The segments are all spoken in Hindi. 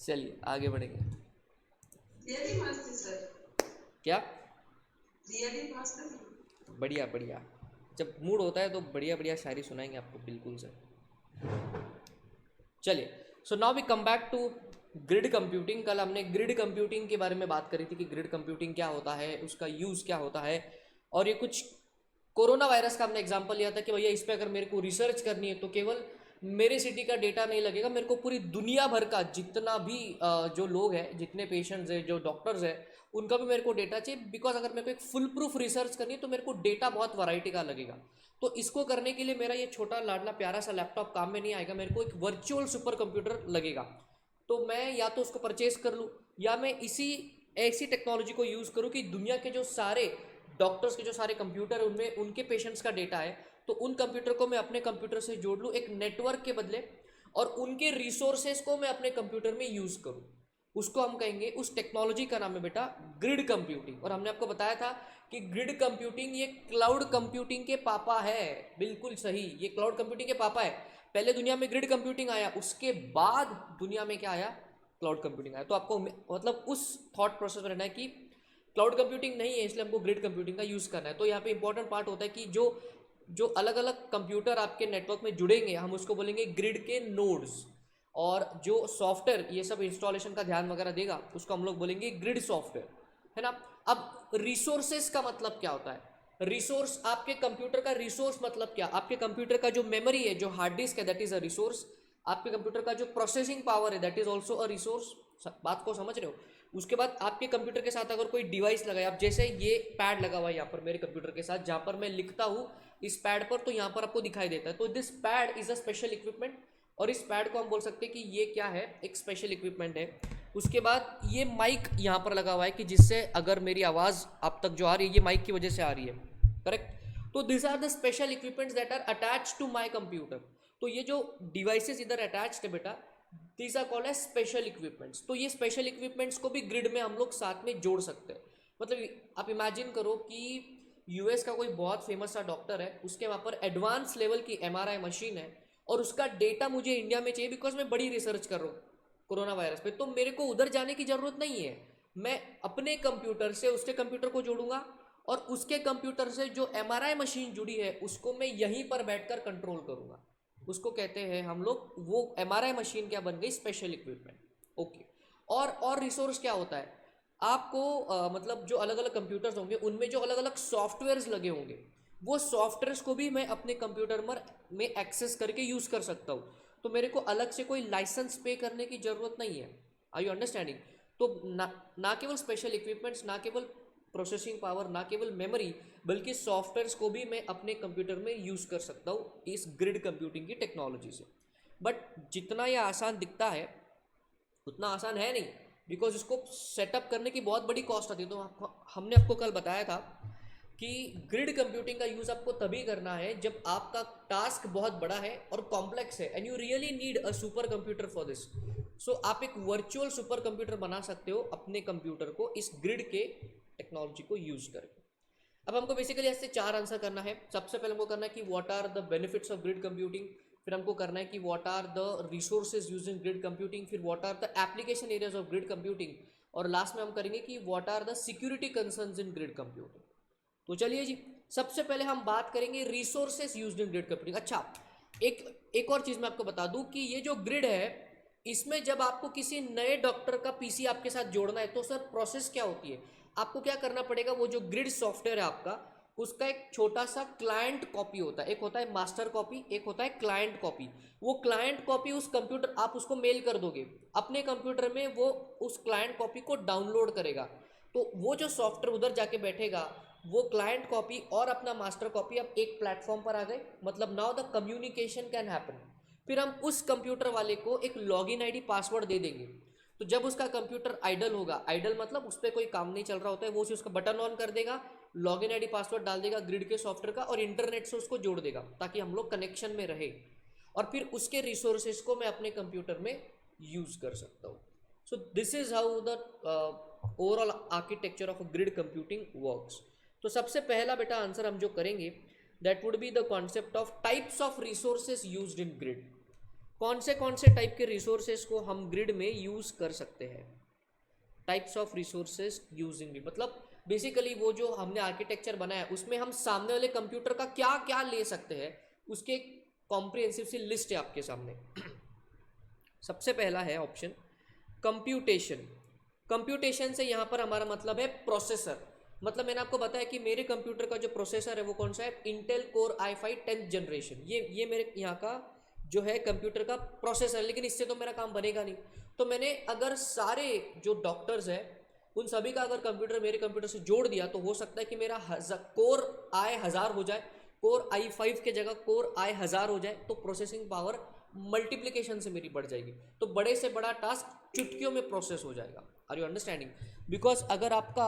चलिए आगे बढ़ेंगे। रियली मस्त है सर। क्या? रियली मस्त है। बढ़िया बढ़िया। जब मूड होता है तो बढ़िया बढ़िया शायरी सुनाएंगे आपको, बिल्कुल सर। चलिए, so now we come back to grid computing. कल हमने ग्रिड कंप्यूटिंग के बारे में बात करी थी कि ग्रिड कंप्यूटिंग क्या होता है, उसका यूज़ क्या होता है। और ये कुछ कोरोना वायरस का हमने एग्जांपल लिया था कि भैया इस पे अगर मेरे को रिसर्च करनी है तो केवल मेरे सिटी का डेटा नहीं लगेगा, मेरे को पूरी दुनिया भर का जितना भी जो लोग हैं, जितने पेशेंट्स हैं, जो डॉक्टर्स हैं, उनका भी मेरे को डेटा चाहिए। बिकॉज अगर मेरे को एक फुल प्रूफ रिसर्च करनी है तो मेरे को डेटा बहुत वैरायटी का लगेगा। तो इसको करने के लिए मेरा ये छोटा लाडला प्यारा सा लैपटॉप काम में नहीं आएगा, मेरे को एक वर्चुअल सुपर कंप्यूटर लगेगा। तो मैं या तो उसको परचेज कर लूँ, या मैं इसी ऐसी टेक्नोलॉजी को यूज़ करूँ कि दुनिया के जो सारे डॉक्टर्स के जो सारे कंप्यूटर है उनमें उनके पेशेंट्स का डेटा है, तो उन कंप्यूटर को मैं अपने कंप्यूटर से जोड़ लूँ एक नेटवर्क के बदले, और उनके रिसोर्सेज को मैं अपने कंप्यूटर में यूज़ करूँ। उसको हम कहेंगे, उस टेक्नोलॉजी का नाम है बेटा ग्रिड कंप्यूटिंग। और हमने आपको बताया था कि ग्रिड कंप्यूटिंग ये क्लाउड कंप्यूटिंग के पापा है। बिल्कुल सही, ये क्लाउड कंप्यूटिंग के पापा है। पहले दुनिया में ग्रिड कंप्यूटिंग आया, उसके बाद दुनिया में क्या आया? क्लाउड कंप्यूटिंग आया। तो आपको मतलब उस थॉट प्रोसेस में रहना है कि क्लाउड कंप्यूटिंग नहीं है इसलिए हमको ग्रिड कंप्यूटिंग का यूज़ करना है। तो यहाँ पे इंपॉर्टेंट पार्ट होता है कि जो जो अलग अलग कंप्यूटर आपके नेटवर्क में जुड़ेंगे हम उसको बोलेंगे ग्रिड के नोड्स। और जो सॉफ्टवेयर ये सब इंस्टॉलेशन का ध्यान वगैरह देगा उसको हम लोग बोलेंगे ग्रिड सॉफ्टवेयर, है ना। अब रिसोर्सेस का मतलब क्या होता है? रिसोर्स, आपके कंप्यूटर का रिसोर्स मतलब क्या? आपके कंप्यूटर का जो मेमोरी है, जो हार्ड डिस्क है, दैट इज अ रिसोर्स। आपके कंप्यूटर का जो प्रोसेसिंग पावर है that is also a resource. बात को समझ रहे हो? उसके बाद आपके कंप्यूटर के साथ अगर कोई डिवाइस लगाए, आप जैसे ये पैड लगा हुआ है यहाँ पर मेरे कंप्यूटर के साथ, जहाँ पर मैं लिखता हूँ इस पैड पर, तो यहाँ पर आपको दिखाई देता है, तो this pad is a special equipment. और इस पैड को हम बोल सकते हैं कि ये क्या है? एक स्पेशल इक्विपमेंट है। उसके बाद ये माइक यहाँ पर लगा हुआ है कि जिससे अगर मेरी आवाज़ आप तक जो आ रही है ये माइक की वजह से आ रही है, करेक्ट। तो this are the special equipments that are attach to my computer. तो ये जो डिवाइसेस इधर अटैच्ड है बेटा, these are called as special equipments. तो ये स्पेशल इक्विपमेंट्स को भी ग्रिड में हम लोग साथ में जोड़ सकते हैं। मतलब आप इमेजिन करो कि यूएस का कोई बहुत फेमस सा डॉक्टर है, उसके वहाँ पर एडवांस लेवल की एमआरआई मशीन है, और उसका डेटा मुझे इंडिया में चाहिए बिकॉज मैं बड़ी रिसर्च कर रहा हूँ कोरोना वायरस पे। तो मेरे को उधर जाने की ज़रूरत नहीं है, मैं अपने कंप्यूटर से उसके कंप्यूटर को जोड़ूंगा, और उसके कंप्यूटर से जो एमआरआई मशीन जुड़ी है उसको मैं यहीं पर बैठकर कंट्रोल करूंगा। उसको कहते हैं हम लोग, वो एमआरआई मशीन क्या बन गई? Special equipment. ओके। और रिसोर्स क्या होता है? आपको मतलब जो अलग अलग कंप्यूटर्स होंगे उनमें जो अलग अलग सॉफ्टवेयर्स लगे होंगे, वो सॉफ्टवेयर्स को भी मैं अपने कंप्यूटर में एक्सेस करके यूज़ कर सकता हूँ। तो मेरे को अलग से कोई लाइसेंस पे करने की ज़रूरत नहीं है। Are you understanding? तो ना केवल स्पेशल इक्विपमेंट्स, ना केवल प्रोसेसिंग पावर, ना केवल मेमोरी, बल्कि सॉफ्टवेयर्स को भी मैं अपने कंप्यूटर में यूज़ कर सकता हूँ इस ग्रिड कंप्यूटिंग की टेक्नोलॉजी से। बट जितना यह आसान दिखता है उतना आसान है नहीं, बिकॉज इसको सेटअप करने की बहुत बड़ी कॉस्ट आती है। तो हमने आपको कल बताया था कि ग्रिड कंप्यूटिंग का यूज़ आपको तभी करना है जब आपका टास्क बहुत बड़ा है और कॉम्प्लेक्स है, and you really need a super computer for this. So आप एक वर्चुअल सुपर कंप्यूटर बना सकते हो अपने कंप्यूटर को इस ग्रिड के टेक्नोलॉजी को यूज़ करके। अब हमको बेसिकली ऐसे चार आंसर करना है। सबसे पहले हमको करना है कि what are the benefits of grid computing, फिर हमको करना है कि what are the resources use in grid computing, फिर what are the application areas of grid computing, और लास्ट में हम करेंगे कि what are the security concerns in grid computing. तो चलिए जी, सबसे पहले हम बात करेंगे resources used in grid computing. अच्छा, एक एक और चीज़ मैं आपको बता दूं कि ये जो ग्रिड है, इसमें जब आपको किसी नए डॉक्टर का पीसी आपके साथ जोड़ना है तो सर प्रोसेस क्या होती है? आपको क्या करना पड़ेगा? वो जो ग्रिड सॉफ्टवेयर है आपका, उसका एक छोटा सा क्लाइंट कॉपी होता है। एक होता है मास्टर कॉपी, एक होता है क्लाइंट कॉपी। वो क्लाइंट कॉपी उस कंप्यूटर, आप उसको मेल कर दोगे अपने कंप्यूटर में, वो उस क्लाइंट कॉपी को डाउनलोड करेगा। तो वो जो सॉफ्टवेयर उधर जाके बैठेगा, वो क्लाइंट कॉपी और अपना मास्टर कॉपी अब एक प्लेटफॉर्म पर आ गए। मतलब now the communication can happen. फिर हम उस कंप्यूटर वाले को एक लॉगिन आईडी पासवर्ड दे देंगे। तो जब उसका कंप्यूटर आइडल होगा, आइडल मतलब उस पर कोई काम नहीं चल रहा होता है, वो उसका बटन ऑन कर देगा, लॉगिन आईडी पासवर्ड डाल देगा ग्रिड के सॉफ्टवेयर का, और इंटरनेट से उसको जोड़ देगा ताकि हम लोग कनेक्शन में रहे, और फिर उसके रिसोर्सेज को मैं अपने कंप्यूटर में यूज कर सकता हूँ। So this is how the overall architecture of grid computing works. तो सबसे पहला बेटा आंसर हम जो करेंगे that would be the concept of types of resources used in grid. कौन से टाइप के रिसोर्सेज को हम ग्रिड में यूज़ कर सकते हैं, types of resources using grid, मतलब बेसिकली वो जो हमने आर्किटेक्चर बनाया उसमें हम सामने वाले कंप्यूटर का क्या क्या ले सकते हैं, उसके कॉम्प्रिहेंसिव सी लिस्ट है आपके सामने। सबसे पहला है ऑप्शन कंप्यूटेशन। कंप्यूटेशन से यहाँ पर हमारा मतलब है प्रोसेसर, मतलब मैंने आपको बताया कि मेरे कंप्यूटर का जो प्रोसेसर है वो कौन सा है, Intel core i5 10th generation, ये मेरे यहाँ का जो है कंप्यूटर का प्रोसेसर। लेकिन इससे तो मेरा काम बनेगा नहीं, तो मैंने अगर सारे जो डॉक्टर्स हैं उन सभी का अगर कंप्यूटर मेरे कंप्यूटर से जोड़ दिया तो हो सकता है कि मेरा कोर i1000 हो जाए, कोर i5 के जगह कोर i1000 हो जाए, तो प्रोसेसिंग पावर मल्टीप्लिकेशन से मेरी बढ़ जाएगी, तो बड़े से बड़ा टास्क चुटकियों में प्रोसेस हो जाएगा। Are you understanding? बिकॉज अगर आपका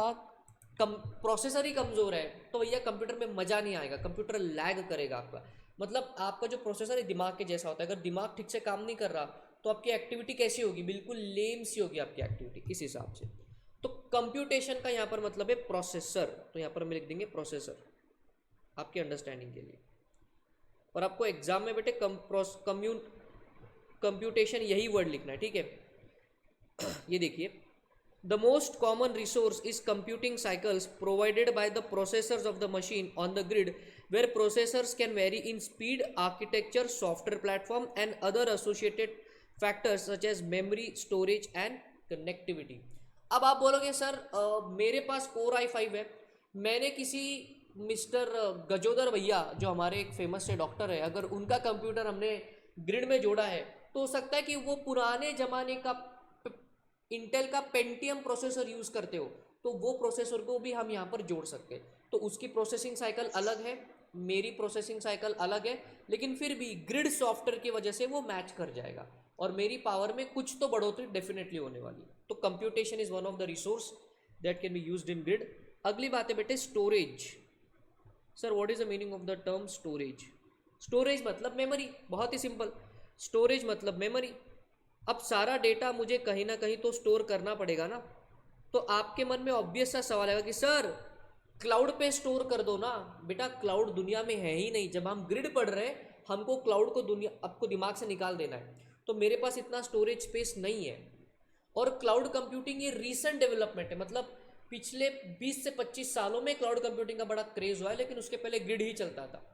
प्रोसेसर ही कमज़ोर है तो भैया कंप्यूटर में मज़ा नहीं आएगा, कंप्यूटर लैग करेगा आपका। मतलब आपका जो प्रोसेसर है दिमाग के जैसा होता है, अगर दिमाग ठीक से काम नहीं कर रहा तो आपकी एक्टिविटी कैसी होगी, बिल्कुल लेम सी होगी आपकी एक्टिविटी इस हिसाब से। तो कंप्यूटेशन का यहाँ पर मतलब है प्रोसेसर, तो यहाँ पर हम लिख देंगे प्रोसेसर आपकी अंडरस्टैंडिंग के लिए। और आपको एग्जाम में बेटे कंप्यूटेशन यही वर्ड लिखना है, ठीक है। ये देखिए, the most common resource is computing cycles provided by the processors of the machine on the grid, where processors can vary in speed, architecture, software platform and other associated factors such as memory, storage and connectivity. अब आप बोलोगे सर मेरे पास कोर i5 है, मैंने किसी मिस्टर गजोदर भैया जो हमारे एक फेमस से डॉक्टर है, अगर उनका कंप्यूटर हमने ग्रिड में जोड़ा है तो हो सकता है कि वो पुराने ज़माने का इंटेल का पेंटियम प्रोसेसर यूज़ करते हो, तो वो प्रोसेसर को भी हम यहाँ पर जोड़ सकते हैं। तो उसकी प्रोसेसिंग साइकिल अलग है, मेरी प्रोसेसिंग साइकिल अलग है, लेकिन फिर भी ग्रिड सॉफ्टवेयर की वजह से वो मैच कर जाएगा और मेरी पावर में कुछ तो बढ़ोतरी डेफिनेटली होने वाली है। तो computation is one of the resource that can be used in grid. अगली बात है बेटे storage. Sir what is the meaning of the term storage? Storage मतलब मेमोरी, बहुत ही सिंपल, स्टोरेज मतलब मेमोरी। अब सारा डेटा मुझे कहीं ना कहीं तो स्टोर करना पड़ेगा ना, तो आपके मन में ऑब्वियस सा सवाल आएगा कि सर क्लाउड पे स्टोर कर दो ना। बेटा क्लाउड दुनिया में है ही नहीं, जब हम ग्रिड पढ़ रहे हैं हमको क्लाउड को दुनिया आपको दिमाग से निकाल देना है, तो मेरे पास इतना स्टोरेज स्पेस नहीं है। और क्लाउड कंप्यूटिंग ये रीसेंट डेवलपमेंट है, मतलब पिछले 20 से 25 सालों में क्लाउड कंप्यूटिंग का बड़ा क्रेज हुआ है, लेकिन उसके पहले ग्रिड ही चलता था।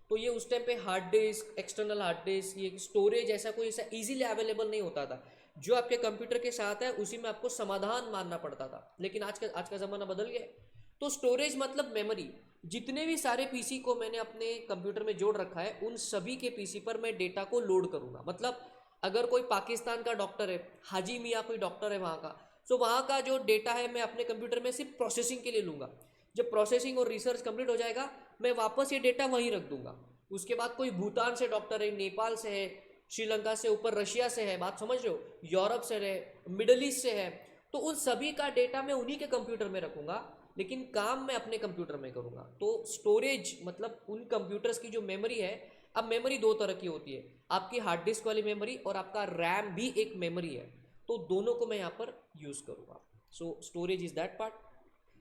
तो ये उस टाइम पे hard disk, external hard disk, ये स्टोरेज ऐसा कोई ऐसा इजीली अवेलेबल नहीं होता था। जो आपके कंप्यूटर के साथ है उसी में आपको समाधान मानना पड़ता था, लेकिन आज का ज़माना बदल गया। तो स्टोरेज मतलब मेमोरी। जितने भी सारे पीसी को मैंने अपने कंप्यूटर में जोड़ रखा है उन सभी के पीसी पर मैं डेटा को लोड करूँगा। मतलब अगर कोई पाकिस्तान का डॉक्टर है, हाजी मियाँ कोई डॉक्टर है वहाँ का, तो वहाँ का जो डेटा है मैं अपने कंप्यूटर में सिर्फ प्रोसेसिंग के लिए लूँगा। जब प्रोसेसिंग और रिसर्च कंप्लीट हो जाएगा मैं वापस ये डेटा वहीं रख दूंगा। उसके बाद कोई भूटान से डॉक्टर है, नेपाल से है, श्रीलंका से, ऊपर रशिया से है, बात समझ रहे हो, यूरोप से है, मिडल ईस्ट से है, तो उन सभी का डेटा मैं उन्हीं के कंप्यूटर में रखूँगा, लेकिन काम मैं अपने कंप्यूटर में करूँगा। तो स्टोरेज मतलब उन कंप्यूटर्स की जो मेमोरी है। अब मेमोरी दो तरह की होती है, आपकी हार्ड डिस्क वाली मेमोरी और आपका रैम भी एक मेमोरी है, तो दोनों को मैं यहाँ पर यूज़ करूँगा। So storage is that part.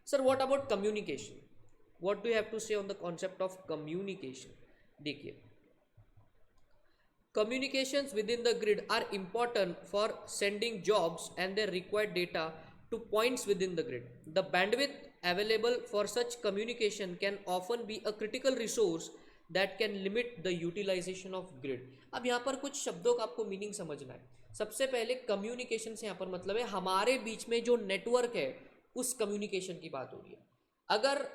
Sir what about communication? What do you have to say on the concept of communication? देखिए, communications within the grid are important for sending jobs and their required data to points within the grid. The bandwidth available for such communication can often be a critical resource that can limit the utilization of grid. अब यहाँ पर कुछ शब्दों का आपको मीनिंग समझना है। सबसे पहले कम्युनिकेशन से यहाँ पर मतलब है हमारे बीच में जो नेटवर्क है उस कम्युनिकेशन की बात हो रही है। अगर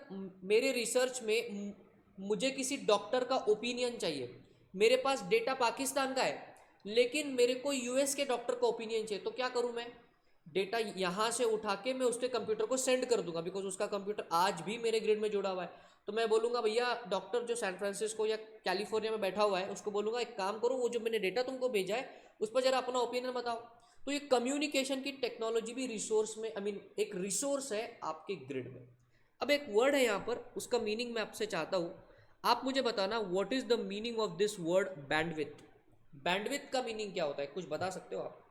मेरे रिसर्च में मुझे किसी डॉक्टर का ओपिनियन चाहिए, मेरे पास डेटा पाकिस्तान का है लेकिन मेरे को यूएस के डॉक्टर का ओपिनियन चाहिए, तो क्या करूं मैं, डेटा यहाँ से उठा के मैं उसके कंप्यूटर को सेंड कर दूंगा, बिकॉज उसका कंप्यूटर आज भी मेरे ग्रिड में जुड़ा हुआ है। तो मैं बोलूँगा भैया डॉक्टर जो सैन फ्रांसिस्को या कैलिफोर्निया में बैठा हुआ है उसको बोलूँगा एक काम करो, वो जो मैंने डेटा तुमको भेजा है उस पर जरा अपना ओपिनियन बताओ। तो ये कम्युनिकेशन की टेक्नोलॉजी भी रिसोर्स में एक रिसोर्स है आपके ग्रिड में। अब एक वर्ड है यहाँ पर, उसका मीनिंग मैं आपसे चाहता हूँ, आप मुझे बताना what is the meaning of this word bandwidth. Bandwidth का मीनिंग क्या होता है, कुछ बता सकते हो आप?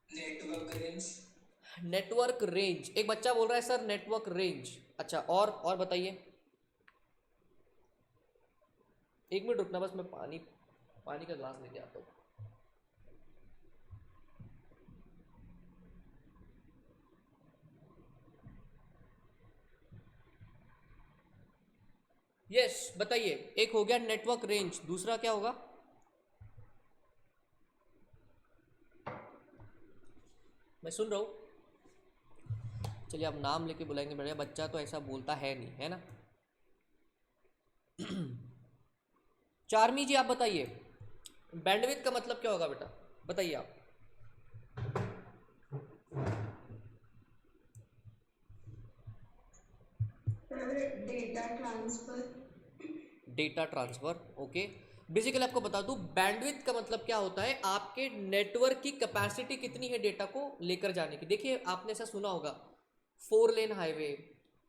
Network range. नेटवर्क रेंज, एक बच्चा बोल रहा है सर नेटवर्क रेंज। अच्छा, और बताइए। एक मिनट रुकना, बस मैं पानी का ग्लास लेके आता हूँ। यस बताइए। एक हो गया नेटवर्क रेंज, दूसरा क्या होगा? मैं सुन रहा हूँ। चलिए आप नाम लेके बुलाएंगे, मेरा बच्चा तो ऐसा बोलता है नहीं, है ना। चार्मी जी आप बताइए, बैंडविड्थ का मतलब क्या होगा बेटा, बताइए आप। Data transfer. Data transfer, okay. Basically आपको बता दूं बैंडविड्थ का मतलब क्या होता है, आपके नेटवर्क की कैपेसिटी कितनी है डेटा को लेकर जाने की। देखिए आपने ऐसा सुना होगा 4 lane highway,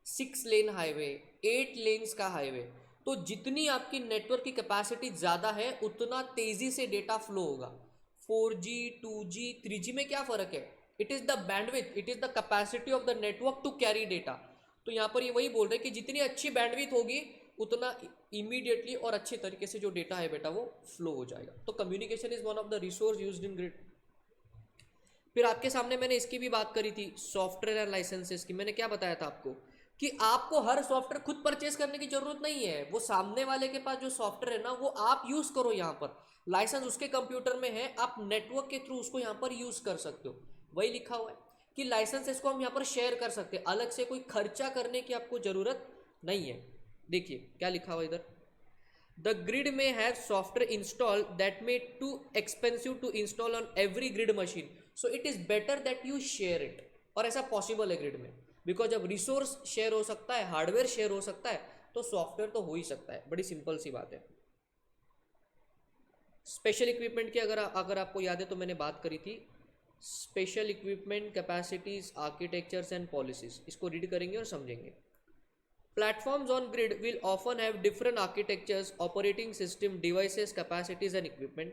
6 lane highway, 8 lens का हाईवे। तो जितनी आपकी नेटवर्क की कैपेसिटी ज़्यादा है उतना तेज़ी से डेटा फ्लो होगा। 4G 2G 3G में क्या फ़र्क है? It is the bandwidth, it is the capacity of the network to carry data. तो यहाँ पर ये वही बोल रहे हैं कि जितनी अच्छी बैंडविड्थ होगी उतना इमीडिएटली और अच्छे तरीके से जो डेटा है बेटा वो फ्लो हो जाएगा। तो communication is one of the resource used in grid. फिर आपके सामने मैंने इसकी भी बात करी थी सॉफ्टवेयर एंड लाइसेंसेस की। मैंने क्या बताया था आपको कि आपको हर सॉफ्टवेयर खुद परचेस करने की जरूरत नहीं है, वो सामने वाले के पास जो सॉफ्टवेयर है ना वो आप यूज करो। यहाँ पर लाइसेंस उसके कंप्यूटर में है, आप नेटवर्क के थ्रू उसको यहाँ पर यूज कर सकते हो। वही लिखा हुआ है कि लाइसेंसेस को हम यहाँ पर शेयर कर सकते हैं, अलग से कोई खर्चा करने की आपको जरूरत नहीं है। देखिए क्या लिखा हुआ इधर, the grid may have software install that may too expensive to install on every grid machine, so it is better that you share it. और ऐसा पॉसिबल है ग्रिड में, बिकॉज जब रिसोर्स शेयर हो सकता है, हार्डवेयर शेयर हो सकता है, तो सॉफ्टवेयर तो हो ही सकता है। बड़ी सिंपल सी बात है। स्पेशल इक्विपमेंट की अगर आपको याद है तो मैंने बात करी थी, special equipment capacities architectures and policies, इसको रीड करेंगे और समझेंगे। Platforms on grid will often have different architectures, operating system, devices, capacities and equipment.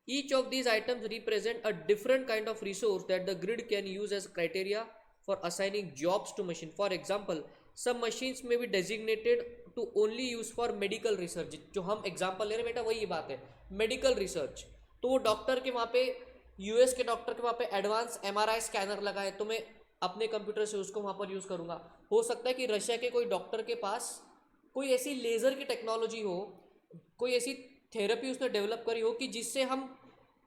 Each of these items represent a different kind of resource that the grid can use as criteria for assigning jobs to machine. For example, some machines may be designated to only use for medical research. जो हम एग्जाम्पल ले रहे हैं बेटा वही बात है, मेडिकल रिसर्च। तो वो डॉक्टर के वहाँ पे, यूएस के डॉक्टर के वहाँ पे एडवांस एमआरआई स्कैनर लगा है, तो मैं अपने कंप्यूटर से उसको वहाँ पर यूज़ करूँगा। हो सकता है कि रशिया के कोई डॉक्टर के पास कोई ऐसी लेज़र की टेक्नोलॉजी हो, कोई ऐसी थेरेपी उसने डेवलप करी हो कि जिससे हम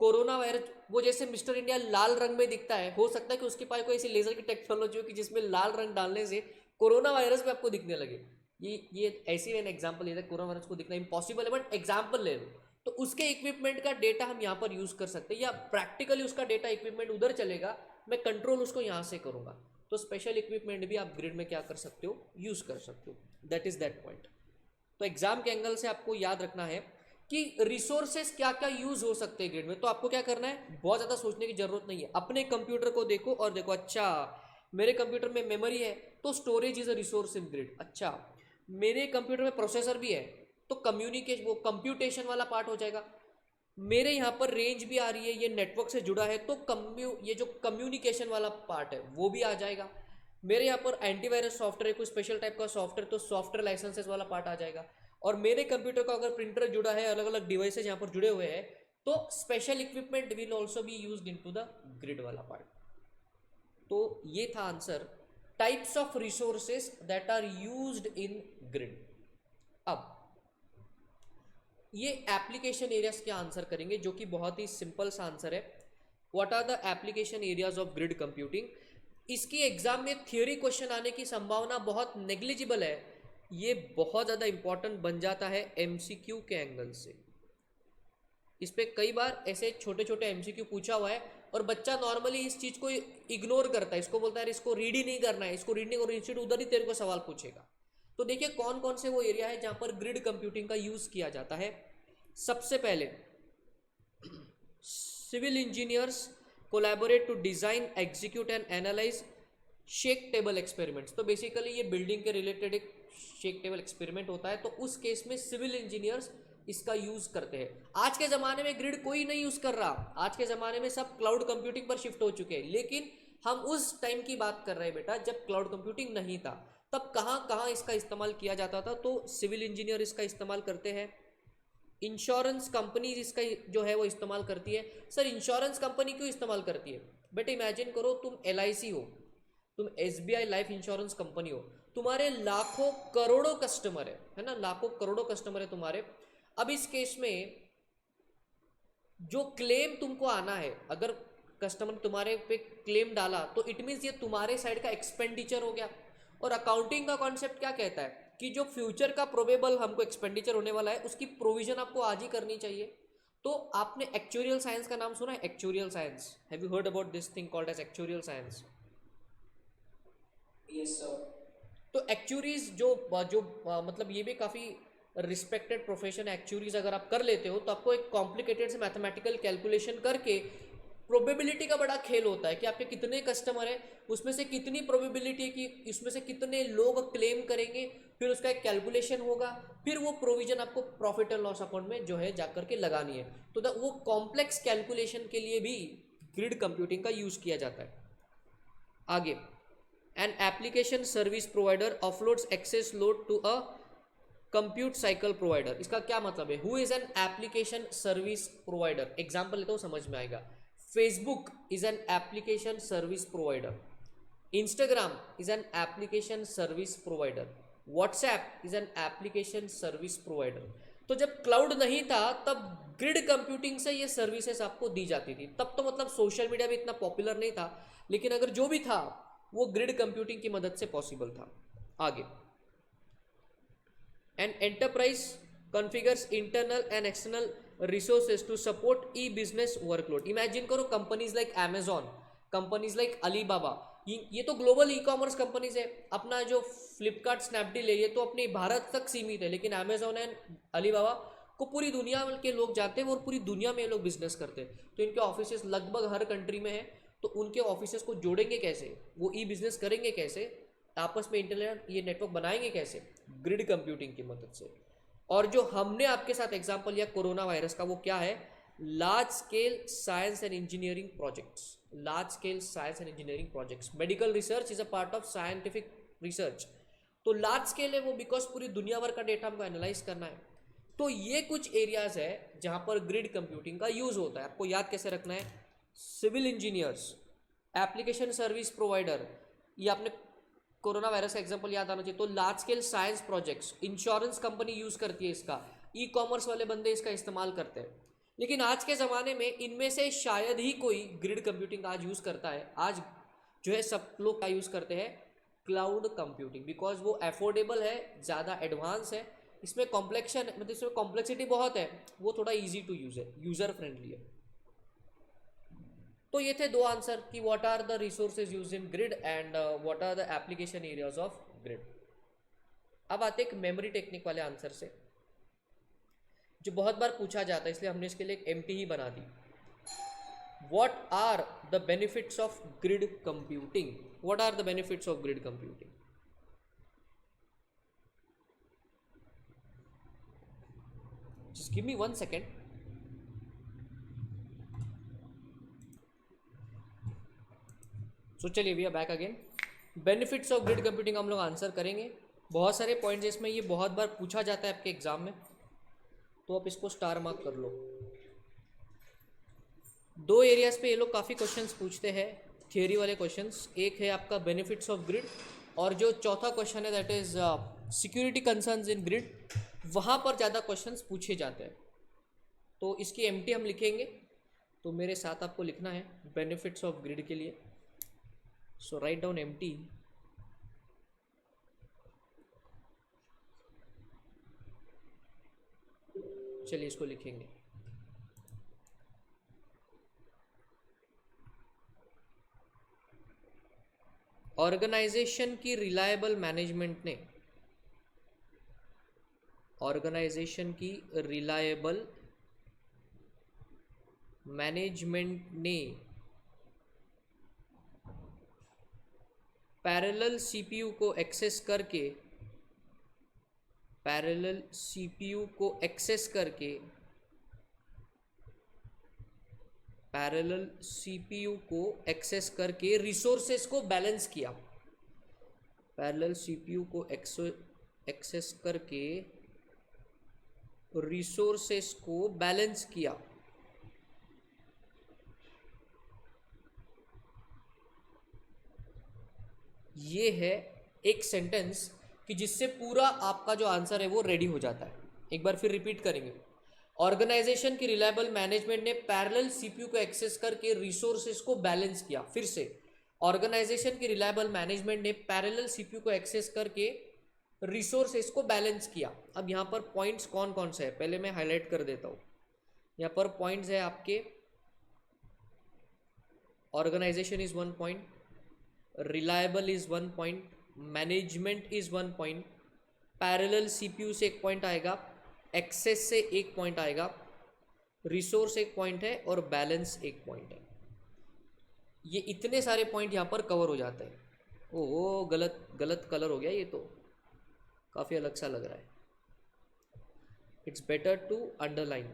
कोरोना वायरस, वो जैसे मिस्टर इंडिया लाल रंग में दिखता है, हो सकता है कि उसके पास कोई ऐसी लेज़र की टेक्नोलॉजी हो कि जिसमें लाल रंग डालने से कोरोना वायरस भी आपको दिखने लगे। ये ऐसी मैंने एग्जाम्पल लिया था, कोरोना वायरस को दिखना इम्पॉसिबल है बट एग्जाम्पल ले लो। तो उसके इक्विपमेंट का डेटा हम यहाँ पर यूज़ कर सकते हैं, या प्रैक्टिकली उसका डेटा इक्विपमेंट उधर चलेगा, मैं कंट्रोल उसको यहाँ से करूँगा। तो स्पेशल इक्विपमेंट भी आप ग्रिड में क्या कर सकते हो, यूज़ कर सकते हो। That is that point. तो एग्जाम के एंगल से आपको याद रखना है कि रिसोर्सेस क्या क्या यूज़ हो सकते हैं ग्रिड में। तो आपको क्या करना है, बहुत ज़्यादा सोचने की जरूरत नहीं है। अपने कंप्यूटर को देखो और देखो, अच्छा मेरे कंप्यूटर में मेमोरी है तो storage is a resource in grid. अच्छा मेरे कंप्यूटर में प्रोसेसर भी है तो कम्युनिकेशन, वो कंप्यूटेशन वाला पार्ट हो जाएगा। मेरे यहाँ पर रेंज भी आ रही है, ये नेटवर्क से जुड़ा है, तो ये जो कम्युनिकेशन वाला पार्ट है वो भी आ जाएगा। मेरे यहाँ पर एंटीवायरस सॉफ्टवेयर है, कोई स्पेशल टाइप का सॉफ्टवेयर, तो सॉफ्टवेयर लाइसेंसेस वाला पार्ट आ जाएगा। और मेरे कंप्यूटर का अगर प्रिंटर जुड़ा है, अलग अलग डिवाइसेज यहाँ पर जुड़े हुए हैं, तो special equipment will also be used into the grid वाला पार्ट। तो ये था answer, types of resources that are used in grid. अब ये एप्लीकेशन एरियाज के आंसर करेंगे, जो कि बहुत ही सिंपल सा आंसर है। What are the application areas of grid computing. इसकी एग्जाम में थियोरी क्वेश्चन आने की संभावना बहुत नेग्लिजिबल है, ये बहुत ज़्यादा इंपॉर्टेंट बन जाता है एमसीक्यू के एंगल से। इस पर कई बार ऐसे छोटे छोटे एमसीक्यू पूछा हुआ है और बच्चा नॉर्मली इस चीज़ को इग्नोर करता है, इसको बोलता है इसको रीड ही नहीं करना है, इसको रीड नहीं करो, इंस्टीट्यूट उधर ही तेरे को सवाल पूछेगा। तो देखिए कौन कौन से वो एरिया है जहां पर ग्रिड कंप्यूटिंग का यूज किया जाता है। सबसे पहले civil engineers collaborate to design, execute and analyse shake table experiments. तो बेसिकली ये बिल्डिंग के रिलेटेड एक शेक टेबल एक्सपेरिमेंट होता है, तो उस केस में सिविल इंजीनियर्स इसका यूज करते हैं। आज के ज़माने में ग्रिड कोई नहीं यूज कर रहा, आज के ज़माने में सब क्लाउड कंप्यूटिंग पर शिफ्ट हो चुके हैं, लेकिन हम उस टाइम की बात कर रहे हैं बेटा जब क्लाउड कंप्यूटिंग नहीं था, तब कहाँ कहाँ इसका इस्तेमाल किया जाता था। तो सिविल इंजीनियर इसका इस्तेमाल करते हैं, इंश्योरेंस कंपनी इसका जो है वो इस्तेमाल करती है। सर इंश्योरेंस कंपनी क्यों इस्तेमाल करती है? बेटा इमेजिन करो तुम LIC हो, तुम SBI लाइफ इंश्योरेंस कंपनी हो, तुम्हारे लाखों करोड़ों कस्टमर है ना, लाखों करोड़ों कस्टमर है तुम्हारे। अब इस केस में जो क्लेम तुमको आना है, अगर कस्टमर तुम्हारे पे क्लेम डाला तो इट मीन्स ये तुम्हारे साइड का एक्सपेंडिचर हो गया। और अकाउंटिंग का कॉन्सेप्ट क्या कहता है कि जो फ्यूचर का प्रोबेबल हमको एक्सपेंडिचर होने वाला है उसकी प्रोविजन आपको आज ही करनी चाहिए। तो आपने एक्चुरियल साइंस का नाम सुना है? Actuarial science, have you heard about this thing called as actuarial science? Yes, sir. तो एक्चुरीज जो जो मतलब ये भी काफ़ी रिस्पेक्टेड प्रोफेशन है। एक्चुरीज अगर आप कर लेते हो तो आपको एक कॉम्प्लिकेटेड से मैथमेटिकल कैलकुलेशन करके प्रोबेबिलिटी का बड़ा खेल होता है कि आपके कितने कस्टमर हैं, उसमें से कितनी प्रोबेबिलिटी है कि इसमें से कितने लोग क्लेम करेंगे, फिर उसका एक कैलकुलेशन होगा, फिर वो प्रोविजन आपको प्रॉफिट एंड लॉस अकाउंट में जो है जाकर के लगानी है। तो वो कॉम्प्लेक्स कैलकुलेशन के लिए भी ग्रिड कंप्यूटिंग का यूज़ किया जाता है। आगे, an application service provider offloads excess load to a compute cycle provider। इसका क्या मतलब है? who is an application service provider? Example लेता हूँ, समझ में आएगा। Facebook is an application service provider, Instagram is an application service provider, WhatsApp is an application service provider। तो जब क्लाउड नहीं था तब ग्रिड कंप्यूटिंग से ये सर्विसेज आपको दी जाती थी। तब तो मतलब सोशल मीडिया भी इतना पॉपुलर नहीं था, लेकिन अगर जो भी था वो ग्रिड कंप्यूटिंग की मदद से पॉसिबल था। आगे, an enterprise configures internal and external resources to support e business workload. Imagine करो companies like Amazon, companies like Alibaba, ये तो ग्लोबल ई कॉमर्स कंपनीज है। अपना जो फ्लिपकार्ट स्नैपडील है ये तो अपने भारत तक सीमित है, लेकिन अमेजॉन एंड अलीबाबा को पूरी दुनिया के लोग जानते हैं और पूरी दुनिया में ये लोग बिजनेस करते हैं। तो इनके ऑफिसेस लगभग हर कंट्री में है। तो उनके ऑफिसेस को जोड़ेंगे कैसे, वो ई बिजनेस करेंगे कैसे, आपस में इंटरनेट ये नेटवर्क बनाएंगे कैसे? ग्रिड कंप्यूटिंग की मदद से। और जो हमने आपके साथ एग्जांपल लिया कोरोना वायरस का, वो क्या है? Large scale science and engineering projects. Large scale science and engineering projects, medical research is a part of scientific research. तो लार्ज स्केल है वो बिकॉज पूरी दुनिया भर का डेटा हमको एनालाइज करना है। तो ये कुछ एरियाज है जहां पर ग्रिड कंप्यूटिंग का यूज होता है। आपको याद कैसे रखना है? Civil engineers, application service provider, ये आपने कोरोना वायरस का एग्जांपल याद आना चाहिए। तो large scale science projects, insurance company use करती है इसका, ई कॉमर्स वाले बंदे इसका इस्तेमाल करते हैं। लेकिन आज के ज़माने में इनमें से शायद ही कोई ग्रिड कंप्यूटिंग आज यूज़ करता है। आज जो है सब लोग क्या यूज़ करते हैं? क्लाउड कंप्यूटिंग, बिकॉज वो अफोर्डेबल है, ज़्यादा एडवांस है, इसमें कॉम्प्लेक्शन मतलब इसमें कॉम्प्लेक्सिटी बहुत है, वो थोड़ा ईजी टू यूज़ है, यूज़र फ्रेंडली है। तो ये थे दो आंसर कि what are the resources use in grid and what are the application areas of grid. अब आते एक मेमोरी टेक्निक वाले आंसर से जो बहुत बार पूछा जाता है, इसलिए हमने इसके लिए एक एमटी ही बना दी। What are the benefits of grid computing? What are the benefits of grid computing? Just give me 1 second. So चलिए we are back again. Benefits of grid computing हम लोग आंसर करेंगे। बहुत सारे पॉइंट्स इसमें, ये बहुत बार पूछा जाता है आपके एग्जाम में, तो आप इसको स्टार मार्क कर लो। दो एरियाज पे ये लोग काफ़ी क्वेश्चंस पूछते हैं, थियोरी वाले क्वेश्चंस। एक है आपका बेनिफिट्स ऑफ ग्रिड, और जो चौथा क्वेश्चन है that is security concerns in grid, वहाँ पर ज़्यादा क्वेश्चंस पूछे जाते हैं। तो इसकी एमटी हम लिखेंगे, तो मेरे साथ आपको लिखना है बेनिफिट्स ऑफ ग्रिड के लिए। सो राइट डाउन एमटी। चलिए इसको लिखेंगे। ऑर्गेनाइजेशन की रिलायबल मैनेजमेंट ने, ऑर्गेनाइजेशन की रिलायबल मैनेजमेंट ने पैरेलल सीपीयू को एक्सेस करके, पैरेलल सीपीयू को एक्सेस करके, पैरेलल सीपीयू को एक्सेस करके रिसोर्सेस को बैलेंस किया। पैरेलल सीपीयू को एक्सेस करके रिसोर्सेस को बैलेंस किया। ये है एक सेंटेंस कि जिससे पूरा आपका जो आंसर है वो रेडी हो जाता है। एक बार फिर रिपीट करेंगे। ऑर्गेनाइजेशन की रिलायबल मैनेजमेंट ने पैरेलल सीपीयू को एक्सेस करके रिसोर्सेज को बैलेंस किया। फिर से, ऑर्गेनाइजेशन की रिलायबल मैनेजमेंट ने पैरेलल सीपीयू को एक्सेस करके रिसोर्सेज को बैलेंस किया। अब यहाँ पर पॉइंट्स कौन कौन से हैं पहले मैं हाईलाइट कर देता हूँ। यहाँ पर पॉइंट्स है आपके, organisation is 1 point, reliable is 1 point, management is 1 point, parallel CPU से 1 पॉइंट आएगा, एक्सेस से 1 पॉइंट आएगा, रिसोर्स 1 पॉइंट है और बैलेंस 1 पॉइंट है। ये इतने सारे पॉइंट यहाँ पर कवर हो जाते हैं। ओह गलत कलर हो गया, ये तो काफ़ी अलग सा लग रहा है। It's better to underline.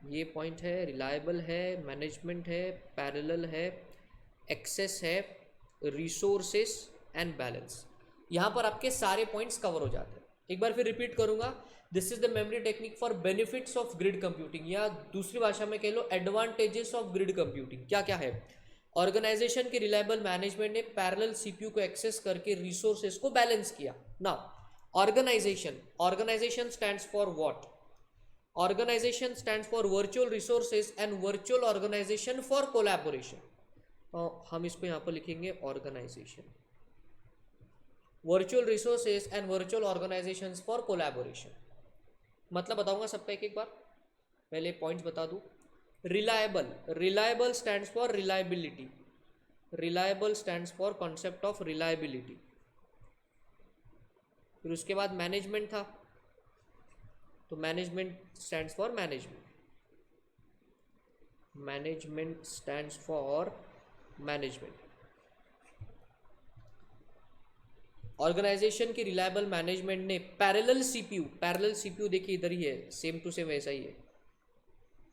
ये पॉइंट है, रिलायबल है, मैनेजमेंट है, पैरेलल है, एक्सेस है, रिसोर्सेस एंड बैलेंस। यहाँ पर आपके सारे पॉइंट्स कवर हो जाते हैं। एक बार फिर रिपीट करूंगा, this is the memory technique for benefits of grid computing, या दूसरी भाषा में कह लो एडवांटेजेस ऑफ ग्रिड कंप्यूटिंग। क्या क्या है? ऑर्गेनाइजेशन के रिलायबल मैनेजमेंट ने पैरेलल सीपीयू को एक्सेस करके रिसोर्सेज को बैलेंस किया। Now organisation stands for what? Organisation stands for virtual resources and virtual organisation for collaboration. हम इसको यहाँ पर लिखेंगे organisation, virtual resources and virtual organisations for collaboration. मतलब बताऊंगा सबका एक एक बार, पहले पॉइंट्स बता दूं। Reliable stands for reliability, reliable stands for concept of reliability. फिर उसके बाद मैनेजमेंट था, तो management stands for management, management stands for management. Organisation की रिलायबल मैनेजमेंट ने पैरेलल सीपीयू देखिए इधर ही है, सेम टू सेम वैसा ही है,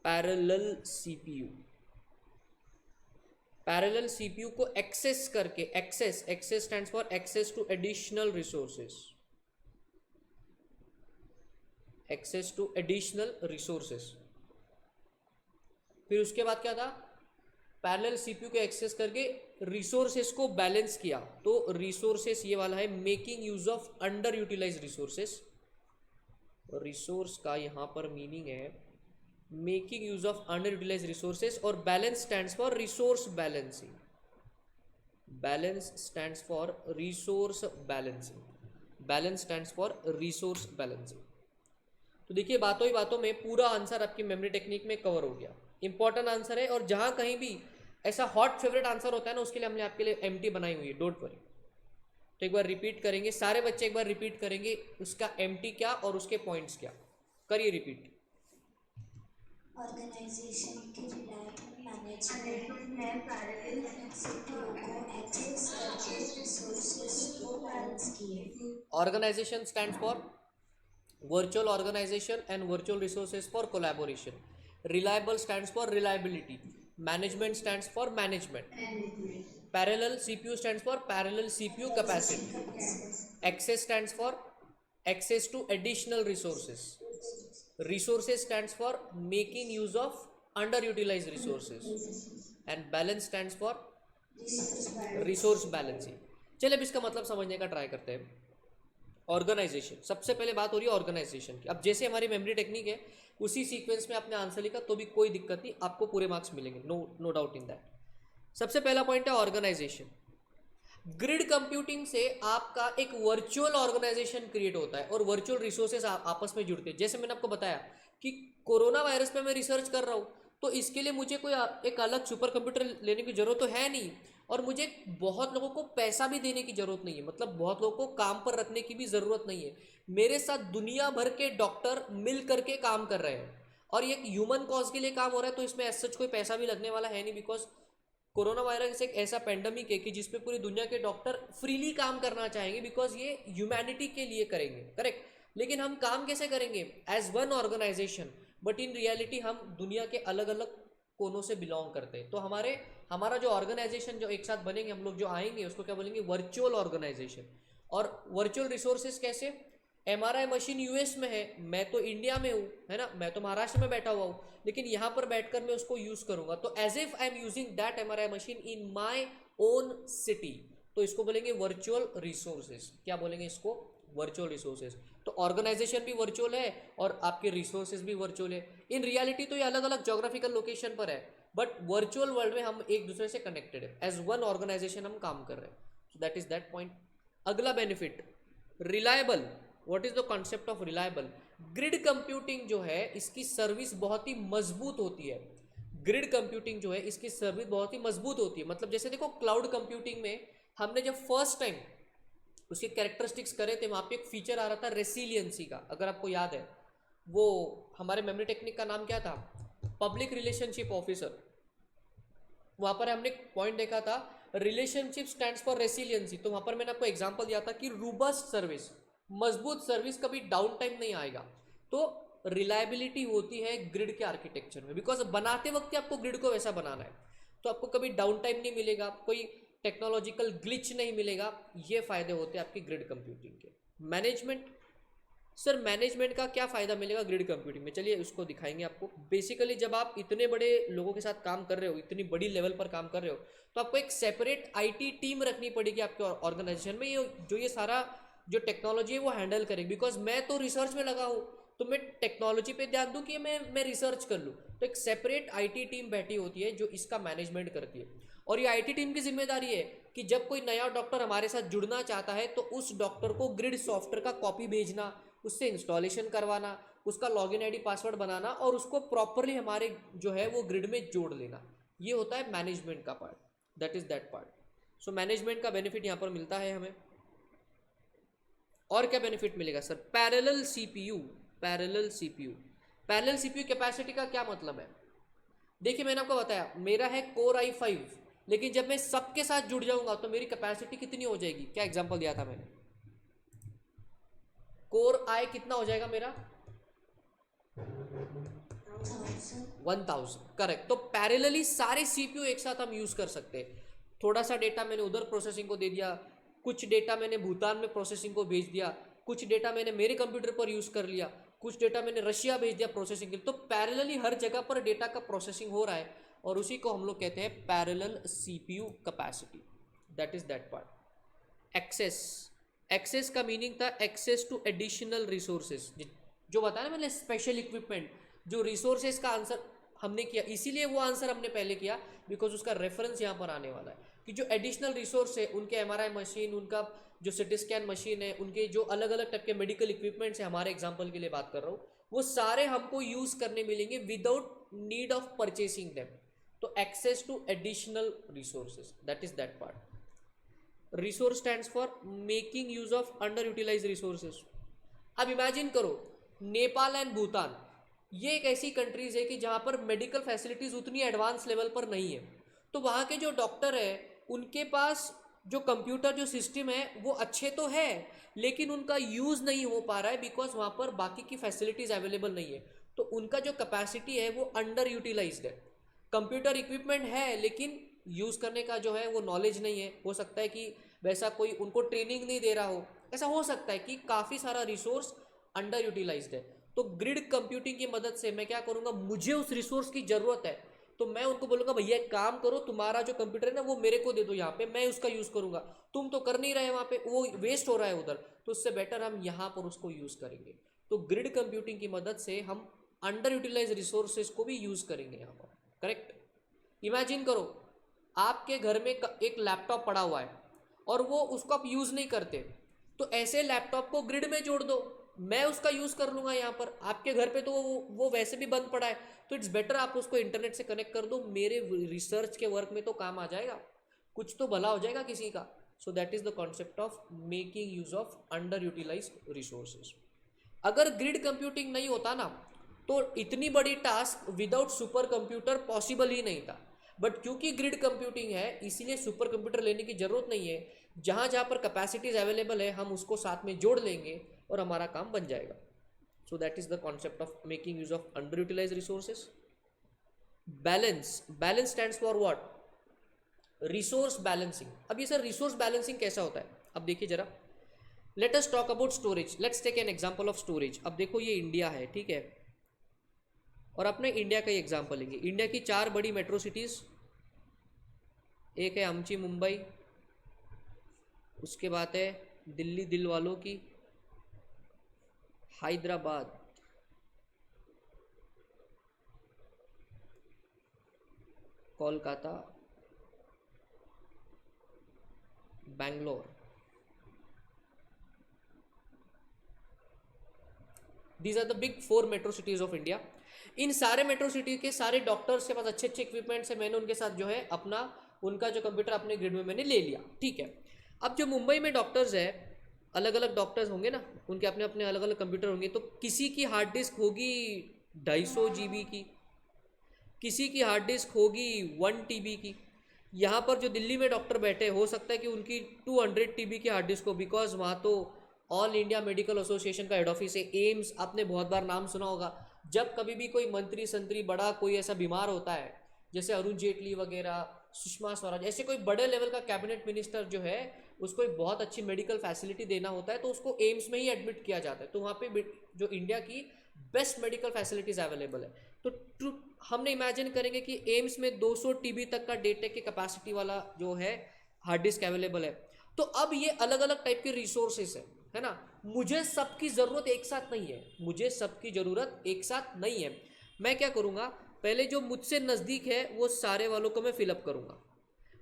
पैरेलल सीपीयू को एक्सेस करके, access stands for access to additional resources, access to additional resources. फिर उसके बाद क्या था? पैरेलल सीपीयू को एक्सेस करके रिसोर्सेस को बैलेंस किया। तो रिसोर्सेस ये वाला है, making use of under utilise resources. Resource का यहां पर मीनिंग है making use of under utilise resources, और balance stands for resource balancing, balance stands for resource balancing, balance stands for resource balancing. तो देखिए बातों ही बातों में पूरा आंसर आपकी मेमोरी टेक्निक में कवर हो गया। इंपॉर्टेंट आंसर है, और जहां कहीं भी ऐसा हॉट फेवरेट आंसर होता है ना, उसके लिए हमने आपके लिए एमटी बनाई हुई है, डोंट वरी। तो एक बार रिपीट करेंगे, सारे बच्चे एक बार रिपीट करेंगे उसका एमटी क्या और उसके पॉइंट्स क्या। करिए रिपीट। ऑर्गेनाइजेशन की रिलायबल मैनेजमेंट है पैरेलल सीपीयू को एक्सेस करके रिसोर्सेज को बैलेंस किए। Organisation stands for virtual organisation and virtual resources for collaboration. Reliable stands for reliability, management stands for management, parallel CPU stands for parallel CPU capacity, access stands for access to additional resources, resources stands for making use of under utilise resources, and balance stands for resource balancing. चलिए अब इसका मतलब समझने का ट्राई करते हैं। ऑर्गेनाइजेशन, सबसे पहले बात हो रही है ऑर्गेनाइजेशन की। अब जैसे हमारी मेमोरी टेक्निक है उसी सीक्वेंस में आपने आंसर लिखा तो भी कोई दिक्कत नहीं, आपको पूरे मार्क्स मिलेंगे, नो डाउट इन दैट। सबसे पहला पॉइंट है ऑर्गेनाइजेशन। ग्रिड कंप्यूटिंग से आपका एक वर्चुअल ऑर्गेनाइजेशन क्रिएट होता है और वर्चुअल रिसोर्सेज आपस में जुड़ते हैं। जैसे मैंने आपको बताया कि कोरोना वायरस पे मैं रिसर्च कर रहा हूँ, तो इसके लिए मुझे कोई एक अलग सुपर कंप्यूटर लेने की जरूरत तो है नहीं, और मुझे बहुत लोगों को पैसा भी देने की जरूरत नहीं है, मतलब बहुत लोगों को काम पर रखने की भी जरूरत नहीं है। मेरे साथ दुनिया भर के डॉक्टर मिल करके काम कर रहे हैं, और ये एक ह्यूमन कॉज के लिए काम हो रहा है, तो इसमें एज सच कोई पैसा भी लगने वाला है नहीं, बिकॉज कोरोना वायरस एक ऐसा पेंडेमिक है कि जिसपे पूरी दुनिया के डॉक्टर फ्रीली काम करना चाहेंगे, बिकॉज ये ह्यूमैनिटी के लिए करेंगे, करेक्ट। लेकिन हम काम कैसे करेंगे? As one organisation, but in reality हम दुनिया के अलग अलग कोनों से बिलोंग करते हैं। तो हमारा जो ऑर्गेनाइजेशन जो एक साथ बनेंगे, हम लोग जो आएंगे उसको क्या बोलेंगे? Virtual organisation. और वर्चुअल रिसोर्सेज कैसे? एमआरआई मशीन यूएस में है, मैं तो इंडिया में हूँ, है ना, मैं तो महाराष्ट्र में बैठा हुआ हूँ, लेकिन यहाँ पर बैठकर मैं उसको यूज करूंगा, तो as if I am using that MRI machine in my own city, तो इसको बोलेंगे वर्चुअल रिसोर्सेज। क्या बोलेंगे इसको? Virtual resources. तो ऑर्गेनाइजेशन भी वर्चुअल है और आपके रिसोर्सेज भी वर्चुअल है। इन रियलिटी तो ये अलग अलग जोग्राफिकल लोकेशन पर है, बट वर्चुअल वर्ल्ड में हम एक दूसरे से कनेक्टेड है, एज वन ऑर्गेनाइजेशन हम काम कर रहे हैं। So that is that point. अगला benefit, reliable. What is the concept of reliable? Grid computing जो है इसकी सर्विस बहुत ही मजबूत होती है। ग्रिड कंप्यूटिंग जो है इसकी सर्विस बहुत ही मजबूत होती है। मतलब जैसे देखो क्लाउड कंप्यूटिंग में हमने जब फर्स्ट टाइम उसके कैरेक्टरिस्टिक्स करे थे, वहाँ पे एक फीचर आ रहा था रेसिलियंसी का, अगर आपको याद है। वो हमारे मेमोरी टेक्निक का नाम क्या था? Public relationship officer. वहाँ पर हमने पॉइंट देखा था रिलेशनशिप स्टैंड्स फॉर रेसिलियंसी। तो वहाँ पर मैंने आपको एग्जांपल दिया था कि रोबस्ट सर्विस, मजबूत सर्विस, कभी डाउन टाइम नहीं आएगा। तो रिलायबिलिटी होती है ग्रिड के आर्किटेक्चर में, बिकॉज बनाते वक्त आपको ग्रिड को वैसा बनाना है, तो आपको कभी डाउन टाइम नहीं मिलेगा, कोई टेक्नोलॉजिकल ग्लिच नहीं मिलेगा। ये फायदे होते हैं आपकी ग्रिड कंप्यूटिंग के। मैनेजमेंट, सर मैनेजमेंट का क्या फ़ायदा मिलेगा ग्रिड कंप्यूटिंग में? चलिए उसको दिखाएंगे आपको। बेसिकली जब आप इतने बड़े लोगों के साथ काम कर रहे हो, इतनी बड़ी लेवल पर काम कर रहे हो, तो आपको एक सेपरेट आईटी टीम रखनी पड़ेगी आपके ऑर्गेनाइजेशन में, ये सारा जो टेक्नोलॉजी है वो हैंडल करेगी। बिकॉज मैं तो रिसर्च में लगा हूँ, तो मैं टेक्नोलॉजी पे ध्यान दूँ कि मैं रिसर्च कर लूँ। तो एक सेपरेट आईटी टीम बैठी होती है जो इसका मैनेजमेंट करती है। और ये आईटी टीम की जिम्मेदारी है कि जब कोई नया डॉक्टर हमारे साथ जुड़ना चाहता है तो उस डॉक्टर को ग्रिड सॉफ्टवेयर का कॉपी भेजना, उससे इंस्टॉलेशन करवाना, उसका लॉगिन आईडी पासवर्ड बनाना और उसको प्रॉपरली हमारे जो है वो ग्रिड में जोड़ लेना। ये होता है मैनेजमेंट का part, that is that part. So management का बेनिफिट यहाँ पर मिलता है हमें। और क्या बेनिफिट मिलेगा sir? Parallel CPU. Parallel CPU, parallel CPU capacity का क्या मतलब है? देखिए मैंने आपको बताया मेरा है कोर i5, लेकिन जब मैं सबके साथ जुड़ जाऊंगा तो मेरी कैपेसिटी कितनी हो जाएगी? क्या एग्जांपल दिया था मैंने? कोर आई कितना हो जाएगा मेरा? 1000, करेक्ट। तो पैरेलली सारे सीपीयू एक साथ हम यूज कर सकते हैं। थोड़ा सा डेटा मैंने उधर प्रोसेसिंग को दे दिया, कुछ डेटा मैंने भूटान में प्रोसेसिंग को भेज दिया, कुछ डेटा मैंने मेरे कंप्यूटर पर यूज कर लिया, कुछ डेटा मैंने रशिया भेज दिया प्रोसेसिंग के लिए। तो पैरेलली हर जगह पर डेटा का प्रोसेसिंग हो रहा है और उसी को हम लोग कहते हैं parallel CPU capacity, that is that part. Access, access का मीनिंग था एक्सेस टू एडिशनल रिसोर्सेज, जो बताया ना मैंने, स्पेशल इक्विपमेंट। जो रिसोर्सेज का आंसर हमने किया, इसीलिए वो आंसर हमने पहले किया बिकॉज उसका रेफरेंस यहाँ पर आने वाला है कि जो एडिशनल रिसोर्स है, उनके एमआरआई मशीन, उनका जो सिटी स्कैन मशीन है, उनके जो अलग अलग टाइप के मेडिकल इक्विपमेंट्स है, हमारे एग्जाम्पल के लिए बात कर रहा हूँ, वो सारे हमको यूज करने मिलेंगे without need of purchasing them. तो access to additional resources, that is that part. Resource stands for making use of under utilise resources. अब इमेजिन करो नेपाल एंड भूटान, ये एक ऐसी कंट्रीज है कि जहाँ पर मेडिकल फैसिलिटीज उतनी एडवांस लेवल पर नहीं है। तो वहाँ के जो डॉक्टर है उनके पास जो कंप्यूटर जो सिस्टम है वो अच्छे तो है, लेकिन उनका यूज़ नहीं हो पा रहा है बिकॉज वहाँ पर बाकी की फैसिलिटीज़ अवेलेबल नहीं है। तो उनका जो कैपेसिटी है वो अंडर यूटिलाइज्ड है। कंप्यूटर इक्विपमेंट है लेकिन यूज़ करने का जो है वो नॉलेज नहीं है। हो सकता है कि वैसा कोई उनको ट्रेनिंग नहीं दे रहा हो, ऐसा हो सकता है कि काफ़ी सारा रिसोर्स अंडर यूटिलाइज्ड है। तो ग्रिड कंप्यूटिंग की मदद से मैं क्या करूँगा, मुझे उस रिसोर्स की ज़रूरत है तो मैं उनको बोलूँगा भैया एक काम करो, तुम्हारा जो कंप्यूटर है ना वो मेरे को दे दो यहाँ पे, मैं उसका यूज़ करूँगा। तुम तो कर नहीं रहे वहाँ पे, वो वेस्ट हो रहा है उधर, तो उससे बेटर हम यहाँ पर उसको यूज़ करेंगे। तो ग्रिड कंप्यूटिंग की मदद से हम अंडर यूटिलाइज रिसोर्सेज को भी यूज़ करेंगे यहाँ पर, करेक्ट। इमेजिन करो आपके घर में एक लैपटॉप पड़ा हुआ है और वो उसको आप यूज़ नहीं करते, तो ऐसे लैपटॉप को ग्रिड में जोड़ दो, मैं उसका यूज़ कर लूँगा यहाँ पर। आपके घर पे तो वो वैसे भी बंद पड़ा है, तो इट्स बेटर आप उसको इंटरनेट से कनेक्ट कर दो, मेरे रिसर्च के वर्क में तो काम आ जाएगा, कुछ तो भला हो जाएगा किसी का। So that is the concept of making use of under utilised resources. अगर ग्रिड कंप्यूटिंग नहीं होता ना तो इतनी बड़ी task without super computer possible ही नहीं था। बट क्योंकि ग्रिड कंप्यूटिंग है इसीलिए सुपर कंप्यूटर लेने की ज़रूरत नहीं है। जहाँ जहाँ पर कैपेसिटीज अवेलेबल है हम उसको साथ में जोड़ लेंगे और हमारा काम बन जाएगा। So that is the concept of making use of under utilise resources. Balance, balance stands for what? Resource balancing. अब ये सर रिसोर्स बैलेंसिंग कैसा होता है? अब देखिए जरा, let us talk about storage. Let's take an example of storage. अब देखो ये इंडिया है, ठीक है, और अपने इंडिया का ही एग्जांपल लेंगे। इंडिया की 4 बड़ी मेट्रो सिटीज़, एक है अमची मुंबई, उसके बाद है दिल्ली दिल वालों की, Hyderabad, Kolkata, Bangalore. These are the big 4 metro cities of India. इन सारे मेट्रो सिटी के सारे डॉक्टर्स के पास अच्छे अच्छे इक्विपमेंट्स है, मैंने उनके साथ जो है अपना उनका जो कंप्यूटर अपने ग्रिड में मैंने ले लिया, ठीक है। अब जो मुंबई में डॉक्टर्स है, अलग अलग डॉक्टर्स होंगे ना, उनके अपने अपने अलग अलग कंप्यूटर होंगे, तो किसी की हार्ड डिस्क होगी 250 GB की, किसी की हार्ड डिस्क होगी 1 TB की। यहाँ पर जो दिल्ली में डॉक्टर बैठे, हो सकता है कि उनकी 200 TB की हार्ड डिस्क हो, बिकॉज वहाँ तो ऑल इंडिया मेडिकल एसोसिएशन का हेड ऑफिस है, एम्स, आपने बहुत बार नाम सुना होगा। जब कभी भी कोई मंत्री संतरी बड़ा कोई ऐसा बीमार होता है, जैसे अरुण जेटली वगैरह, सुषमा स्वराज, ऐसे कोई बड़े लेवल का कैबिनेट मिनिस्टर जो है, उसको एक बहुत अच्छी मेडिकल फैसिलिटी देना होता है, तो उसको एम्स में ही एडमिट किया जाता है। तो वहाँ पे जो इंडिया की बेस्ट मेडिकल फैसिलिटीज अवेलेबल है, तो हमने इमेजिन करेंगे कि एम्स में 200 TB तक का डेटा की कैपेसिटी वाला जो है हार्ड डिस्क अवेलेबल है। तो अब ये अलग अलग टाइप के रिसोर्सेस है ना। मुझे सबकी ज़रूरत एक साथ नहीं है, मुझे सबकी ज़रूरत एक साथ नहीं है। मैं क्या करूँगा, पहले जो मुझसे नज़दीक है वो सारे वालों को मैं फिलअप करूँगा,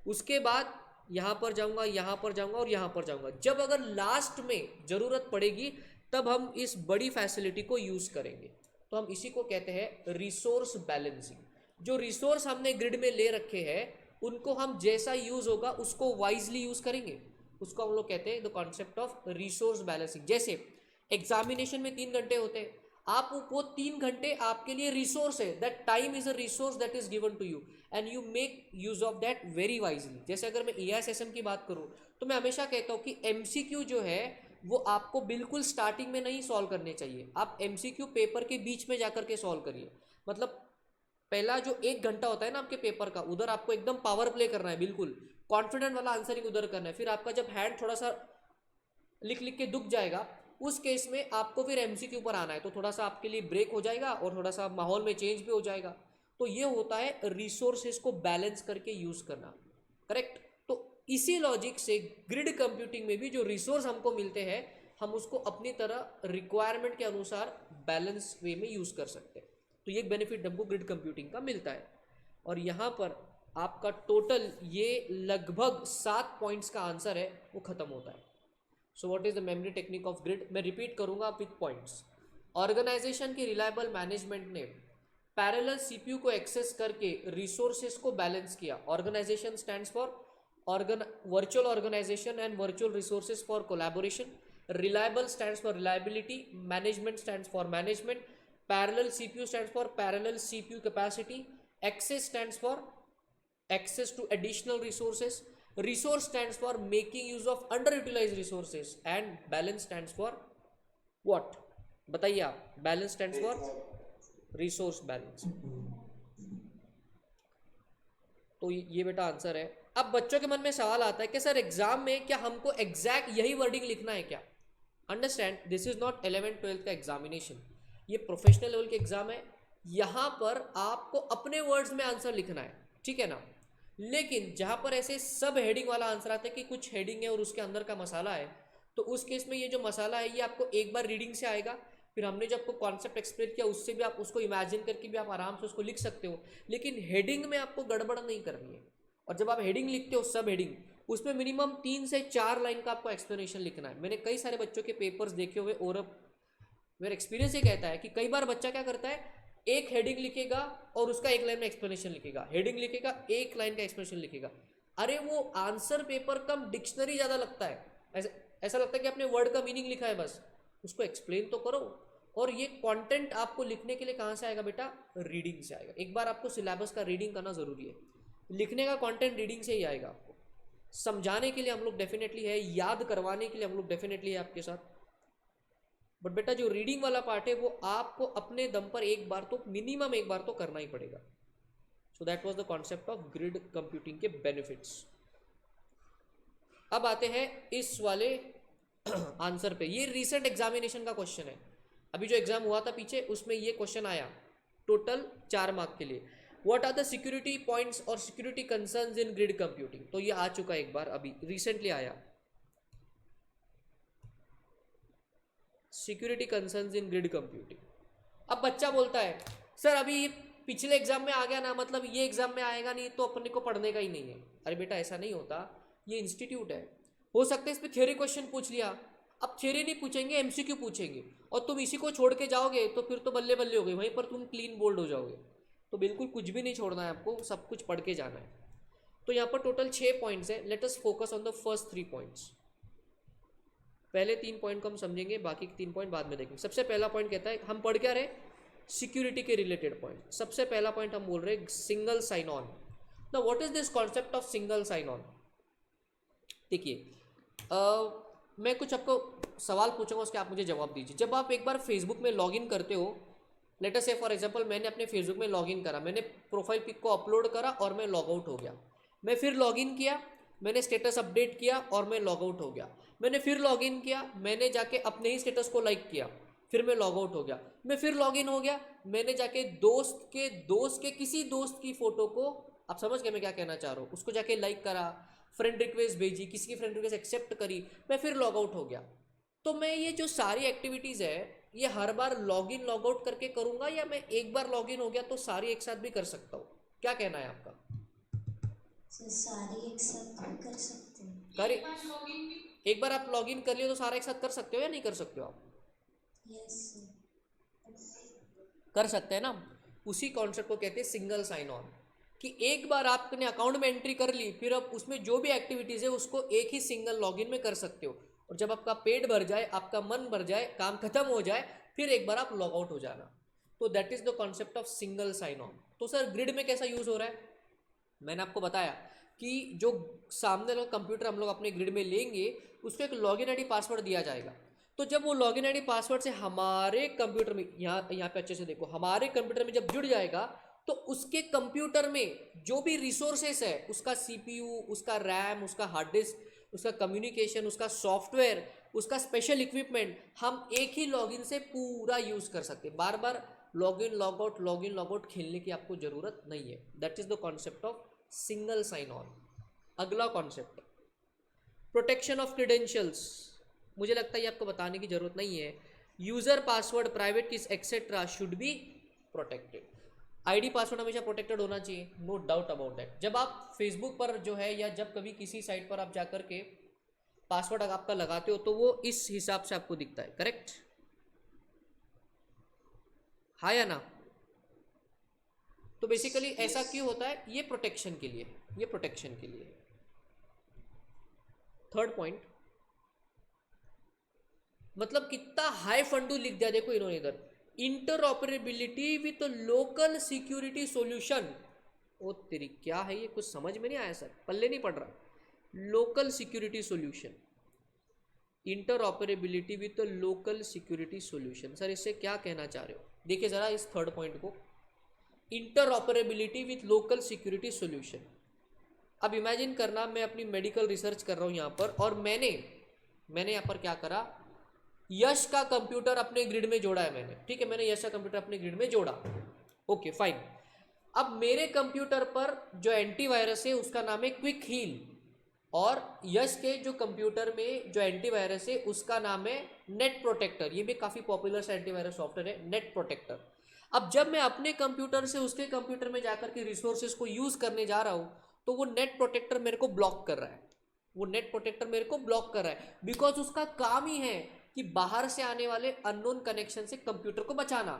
उसके बाद यहाँ पर जाऊँगा, यहाँ पर जाऊँगा और यहाँ पर जाऊँगा। जब अगर लास्ट में ज़रूरत पड़ेगी तब हम इस बड़ी फैसिलिटी को यूज़ करेंगे। तो हम इसी को कहते हैं रिसोर्स बैलेंसिंग। जो रिसोर्स हमने ग्रिड में ले रखे हैं उनको हम जैसा यूज़ होगा उसको वाइजली यूज़ करेंगे, उसको हम लोग कहते हैं the concept of resource balancing. जैसे एग्जामिनेशन में 3 घंटे होते हैं, आप वो 3 घंटे आपके लिए रिसोर्स है, that time is a resource that is given to you and you make use of that very wisely. जैसे अगर मैं EISSM की बात करूँ तो मैं हमेशा कहता हूँ कि MCQ जो है वो आपको बिल्कुल स्टार्टिंग में नहीं सॉल्व करने चाहिए, आप MCQ पेपर के बीच में जाकर के सॉल्व करिए। मतलब पहला जो 1 घंटा होता है ना आपके पेपर का, उधर आपको एकदम पावर प्ले करना है, बिल्कुल कॉन्फिडेंट वाला आंसरिंग उधर करना है। फिर आपका जब हैंड थोड़ा सा लिख लिख के दुख जाएगा, उस केस में आपको फिर MCQ पर आना है, तो थोड़ा सा आपके लिए ब्रेक हो जाएगा और थोड़ा सा माहौल में चेंज भी हो जाएगा। तो ये होता है रिसोर्सेज को बैलेंस करके यूज़ करना, करेक्ट। तो इसी लॉजिक से ग्रिड कंप्यूटिंग में भी जो रिसोर्स हमको मिलते हैं हम उसको अपनी तरह रिक्वायरमेंट के अनुसार बैलेंस वे में यूज़ कर सकते हैं। तो ये बेनिफिट हमको ग्रिड कंप्यूटिंग का मिलता है। और यहाँ पर आपका टोटल ये लगभग 7 पॉइंट्स का आंसर है वो ख़त्म होता है। So what is the memory technique of grid, मैं रिपीट करूँगा विथ पॉइंट्स। ऑर्गेनाइजेशन की रिलायबल मैनेजमेंट ने पैरेलल CPU को एक्सेस करके रिसोर्सेज को बैलेंस किया। Organisation stands for virtual organisation and virtual resources for collaboration. Reliable stands for reliability, management stands for management, parallel CPU stands for parallel CPU capacity, access stands for access to additional resources, resource stands for making use of underutilized resources and balance stands for what? बताइए आप, balance stands for resource balance। तो ये बेटा आंसर है। अब बच्चों के मन में सवाल आता है कि सर एग्जाम में क्या हमको एग्जैक्ट यही वर्डिंग लिखना है क्या? Understand, this is not 11th-12th का एग्जामिनेशन, ये प्रोफेशनल लेवल के एग्जाम है। यहाँ पर आपको अपने वर्ड्स में आंसर लिखना है, ठीक है ना। लेकिन जहाँ पर ऐसे सब हेडिंग वाला आंसर आता है कि कुछ हेडिंग है और उसके अंदर का मसाला है, तो उस केस में ये जो मसाला है ये आपको एक बार रीडिंग से आएगा, फिर हमने जब आपको कॉन्सेप्ट एक्सप्लेन किया उससे भी आप उसको इमेजिन करके भी आप आराम से उसको लिख सकते हो। लेकिन हेडिंग में आपको गड़बड़ नहीं करनी है। और जब आप हेडिंग लिखते हो सब हेडिंग, उसमें मिनिमम 3 से 4 लाइन का आपको एक्सप्लेनेशन लिखना है। मैंने कई सारे बच्चों के पेपर्स देखे हुए और मेरा एक्सपीरियंस ये कहता है कि कई बार बच्चा क्या करता है, एक हेडिंग लिखेगा और उसका 1 लाइन में एक्सप्लेनेशन लिखेगा, हेडिंग लिखेगा 1 लाइन का एक्सप्लेनेशन लिखेगा। अरे वो आंसर पेपर कम डिक्शनरी ज़्यादा लगता है, ऐसा लगता है कि आपने वर्ड का मीनिंग लिखा है, बस उसको एक्सप्लेन तो करो। और ये कंटेंट आपको लिखने के लिए कहाँ से आएगा बेटा? रीडिंग से आएगा। एक बार आपको सिलेबस का रीडिंग करना ज़रूरी है, लिखने का कंटेंट रीडिंग से ही आएगा। आपको समझाने के लिए हम लोग डेफिनेटली है, याद करवाने के लिए हम लोग डेफिनेटली है आपके साथ, बट बेटा जो रीडिंग वाला पार्ट है वो आपको अपने दम पर एक बार तो मिनिमम एक बार तो करना ही पड़ेगा। सो that was the concept of grid computing के बेनिफिट्स। अब आते हैं इस वाले आंसर पे। ये रिसेंट एग्जामिनेशन का क्वेश्चन है, अभी जो एग्जाम हुआ था पीछे उसमें ये क्वेश्चन आया टोटल 4 मार्क के लिए। What are the security points और security concerns in grid computing? तो ये आ चुका है एक बार, अभी रिसेंटली आया। Security concerns in grid computing. अब बच्चा बोलता है सर अभी पिछले एग्जाम में आ गया ना, मतलब ये एग्जाम में आएगा नहीं तो अपने को पढ़ने का ही नहीं है। अरे बेटा ऐसा नहीं होता, ये इंस्टीट्यूट है, हो सकता है इस पर थ्योरी क्वेश्चन पूछ लिया, अब थ्योरी नहीं पूछेंगे एमसीक्यू पूछेंगे, और तुम इसी को छोड़ के जाओगे तो फिर तो बल्ले बल्ले हो गए, वहीं पर तुम क्लीन बोल्ड हो जाओगे। तो बिल्कुल कुछ भी नहीं छोड़ना है आपको, सब कुछ पढ़ के जाना है। तो यहाँ पर टोटल 6 पॉइंट्स है, let us focus on the first 3 points. पहले 3 पॉइंट को हम समझेंगे, बाकी 3 पॉइंट बाद में देखेंगे। सबसे पहला पॉइंट कहता है, हम पढ़ क्या रहे, सिक्योरिटी के रिलेटेड पॉइंट। सबसे पहला पॉइंट हम बोल रहे हैं single sign on. Now what is this concept of single sign on. देखिए मैं कुछ आपको सवाल पूछूंगा, उसके आप मुझे जवाब दीजिए। जब आप एक बार फेसबुक में लॉगिन करते हो, लेट अस से फॉर एग्जांपल मैंने अपने फेसबुक में लॉगिन करा, मैंने प्रोफाइल पिक को अपलोड करा और मैं लॉग आउट हो गया। मैं फिर लॉगिन किया, मैंने स्टेटस अपडेट किया और मैं लॉग आउट हो गया। मैंने फिर लॉगिन किया, मैंने जाके अपने ही स्टेटस को लाइक किया, फिर मैं लॉग आउट हो गया। मैं फिर लॉगिन हो गया, मैंने जाके दोस्त के किसी दोस्त की फ़ोटो को, आप समझ गए मैं क्या कहना चाह रहा हूँ, उसको जाके लाइक करा, फ्रेंड रिक्वेस्ट भेजी, किसी की फ्रेंड रिक्वेस्ट एक्सेप्ट करी, मैं फिर लॉग आउट हो गया। तो मैं ये जो सारी एक्टिविटीज़ है ये हर बार लॉगिन लॉग आउट करके करूँगा, या मैं एक बार लॉगिन हो गया तो सारी एक साथ भी कर सकता हूँ? क्या कहना है आपका? सर सारी एक साथ भी कर सकते हैं। करे एक बार आप लॉगिन कर लियो तो सारा एक साथ कर सकते हो या नहीं कर सकते हो आप? Yes sir. कर सकते हैं ना। उसी कॉन्सेप्ट को कहते हैं सिंगल साइन ऑन, कि एक बार आपने अकाउंट में एंट्री कर ली, फिर अब उसमें जो भी एक्टिविटीज़ है उसको एक ही सिंगल लॉगिन में कर सकते हो, और जब आपका पेट भर जाए, आपका मन भर जाए, काम खत्म हो जाए, फिर एक बार आप लॉग आउट हो जाना। तो that is the concept of single sign on. तो सर ग्रिड में कैसा यूज़ हो रहा है? मैंने आपको बताया कि जो सामने वाला कंप्यूटर हम लोग अपने ग्रिड में लेंगे, उसको एक लॉगिन आईडी पासवर्ड दिया जाएगा। तो जब वो लॉगिन आईडी पासवर्ड से हमारे कंप्यूटर में, यहाँ पे अच्छे से देखो, हमारे कंप्यूटर में जब जुड़ जाएगा तो उसके कंप्यूटर में जो भी रिसोर्सेस है, उसका सीपीयू, उसका रैम, उसका हार्ड डिस्क, उसका कम्युनिकेशन, उसका सॉफ्टवेयर, उसका स्पेशल इक्विपमेंट, हम एक ही लॉगिन से पूरा यूज़ कर सकते हैं। बार बार लॉगिन लॉग आउट खेलने की आपको ज़रूरत नहीं है। That is the concept of single sign on. अगला कॉन्सेप्ट, प्रोटेक्शन ऑफ क्रेडेंशियल्स। मुझे लगता है ये आपको बताने की ज़रूरत नहीं है। User password, private keys etcetera should be protected. ID password हमेशा प्रोटेक्टेड होना चाहिए, नो डाउट अबाउट दैट। जब आप फेसबुक पर जो है, या जब कभी किसी साइट पर आप जा कर के पासवर्ड आपका लगाते हो तो वो इस हिसाब से आपको दिखता है, करेक्ट? हाँ या ना? तो बेसिकली ऐसा क्यों होता है? ये प्रोटेक्शन के लिए, ये प्रोटेक्शन के लिए। थर्ड पॉइंट, मतलब कितना हाई फंडू लिख दिया देखो इन्होंने इधर, interoperability with local security solution. ओ तेरी क्या है ये, कुछ समझ में नहीं आया सर, पल्ले नहीं पड़ रहा। Local security solution, interoperability with local security solution. Sir इससे क्या कहना चाह रहे हो? देखिए जरा इस थर्ड पॉइंट को, interoperability with local security solution. अब इमेजिन करना, मैं अपनी मेडिकल रिसर्च कर रहा हूँ यहाँ पर, और मैंने यहाँ पर क्या करा, यश का कंप्यूटर अपने ग्रिड में जोड़ा है मैंने, ठीक है, मैंने यश का कंप्यूटर अपने ग्रिड में जोड़ा, ओके फाइन। अब मेरे कंप्यूटर पर जो एंटीवायरस है उसका नाम है क्विक हील, और यश के जो कंप्यूटर में जो एंटीवायरस है उसका नाम है नेट प्रोटेक्टर। ये भी काफ़ी पॉपुलर सा एंटीवायरस सॉफ्टवेयर है, नेट प्रोटेक्टर। अब जब मैं अपने कंप्यूटर से उसके कंप्यूटर में जाकर के रिसोर्सेज को यूज़ करने जा रहा हूँ, तो वो नेट प्रोटेक्टर मेरे को ब्लॉक कर रहा है, वो नेट प्रोटेक्टर मेरे को ब्लॉक कर रहा है, बिकॉज उसका काम ही है कि बाहर से आने वाले अननोन कनेक्शन से कंप्यूटर को बचाना।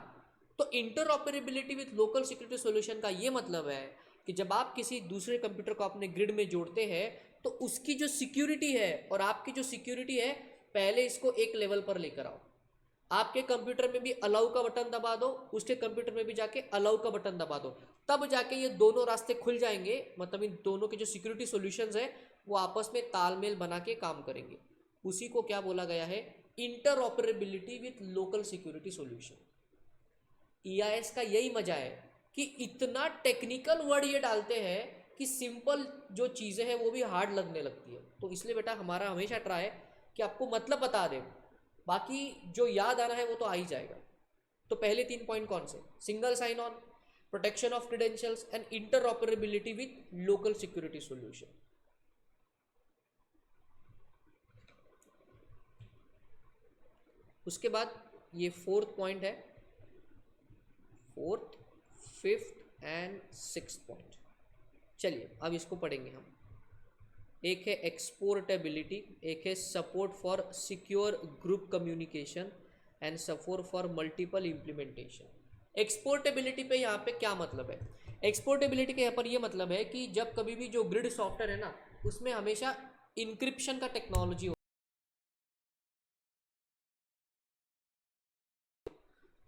तो interoperability with local security solution का ये मतलब है कि जब आप किसी दूसरे कंप्यूटर को अपने ग्रिड में जोड़ते हैं तो उसकी जो सिक्योरिटी है और आपकी जो सिक्योरिटी है, पहले इसको एक लेवल पर लेकर आओ। आपके कंप्यूटर में भी अलाउ का बटन दबा दो, उसके कंप्यूटर में भी जाके अलाउ का बटन दबा दो, तब जाके ये दोनों रास्ते खुल जाएंगे। मतलब इन दोनों के जो सिक्योरिटी सॉल्यूशंस है वो आपस में तालमेल बना के काम करेंगे। उसी को क्या बोला गया है? Interoperability with local security solution. EIS का यही मजा है कि इतना टेक्निकल वर्ड ये डालते हैं कि सिंपल जो चीज़ें हैं वो भी हार्ड लगने लगती है। तो इसलिए बेटा हमारा हमेशा ट्राई है कि आपको मतलब बता दें, बाकी जो याद आना है वो तो आ ही जाएगा। तो पहले 3 पॉइंट कौन से? Single sign on, protection of credentials and interoperability with local security solution. उसके बाद ये फोर्थ पॉइंट है, fourth, fifth and sixth point. चलिए अब इसको पढ़ेंगे हम। एक है एक्सपोर्टेबिलिटी, एक है support for secure group communication and support for multiple implementation. Exportability पे यहाँ पे क्या मतलब है? एक्सपोर्टेबिलिटी के यहाँ पर ये मतलब है कि जब कभी भी जो ग्रिड सॉफ्टवेयर है ना, उसमें हमेशा इंक्रिप्शन का टेक्नोलॉजी।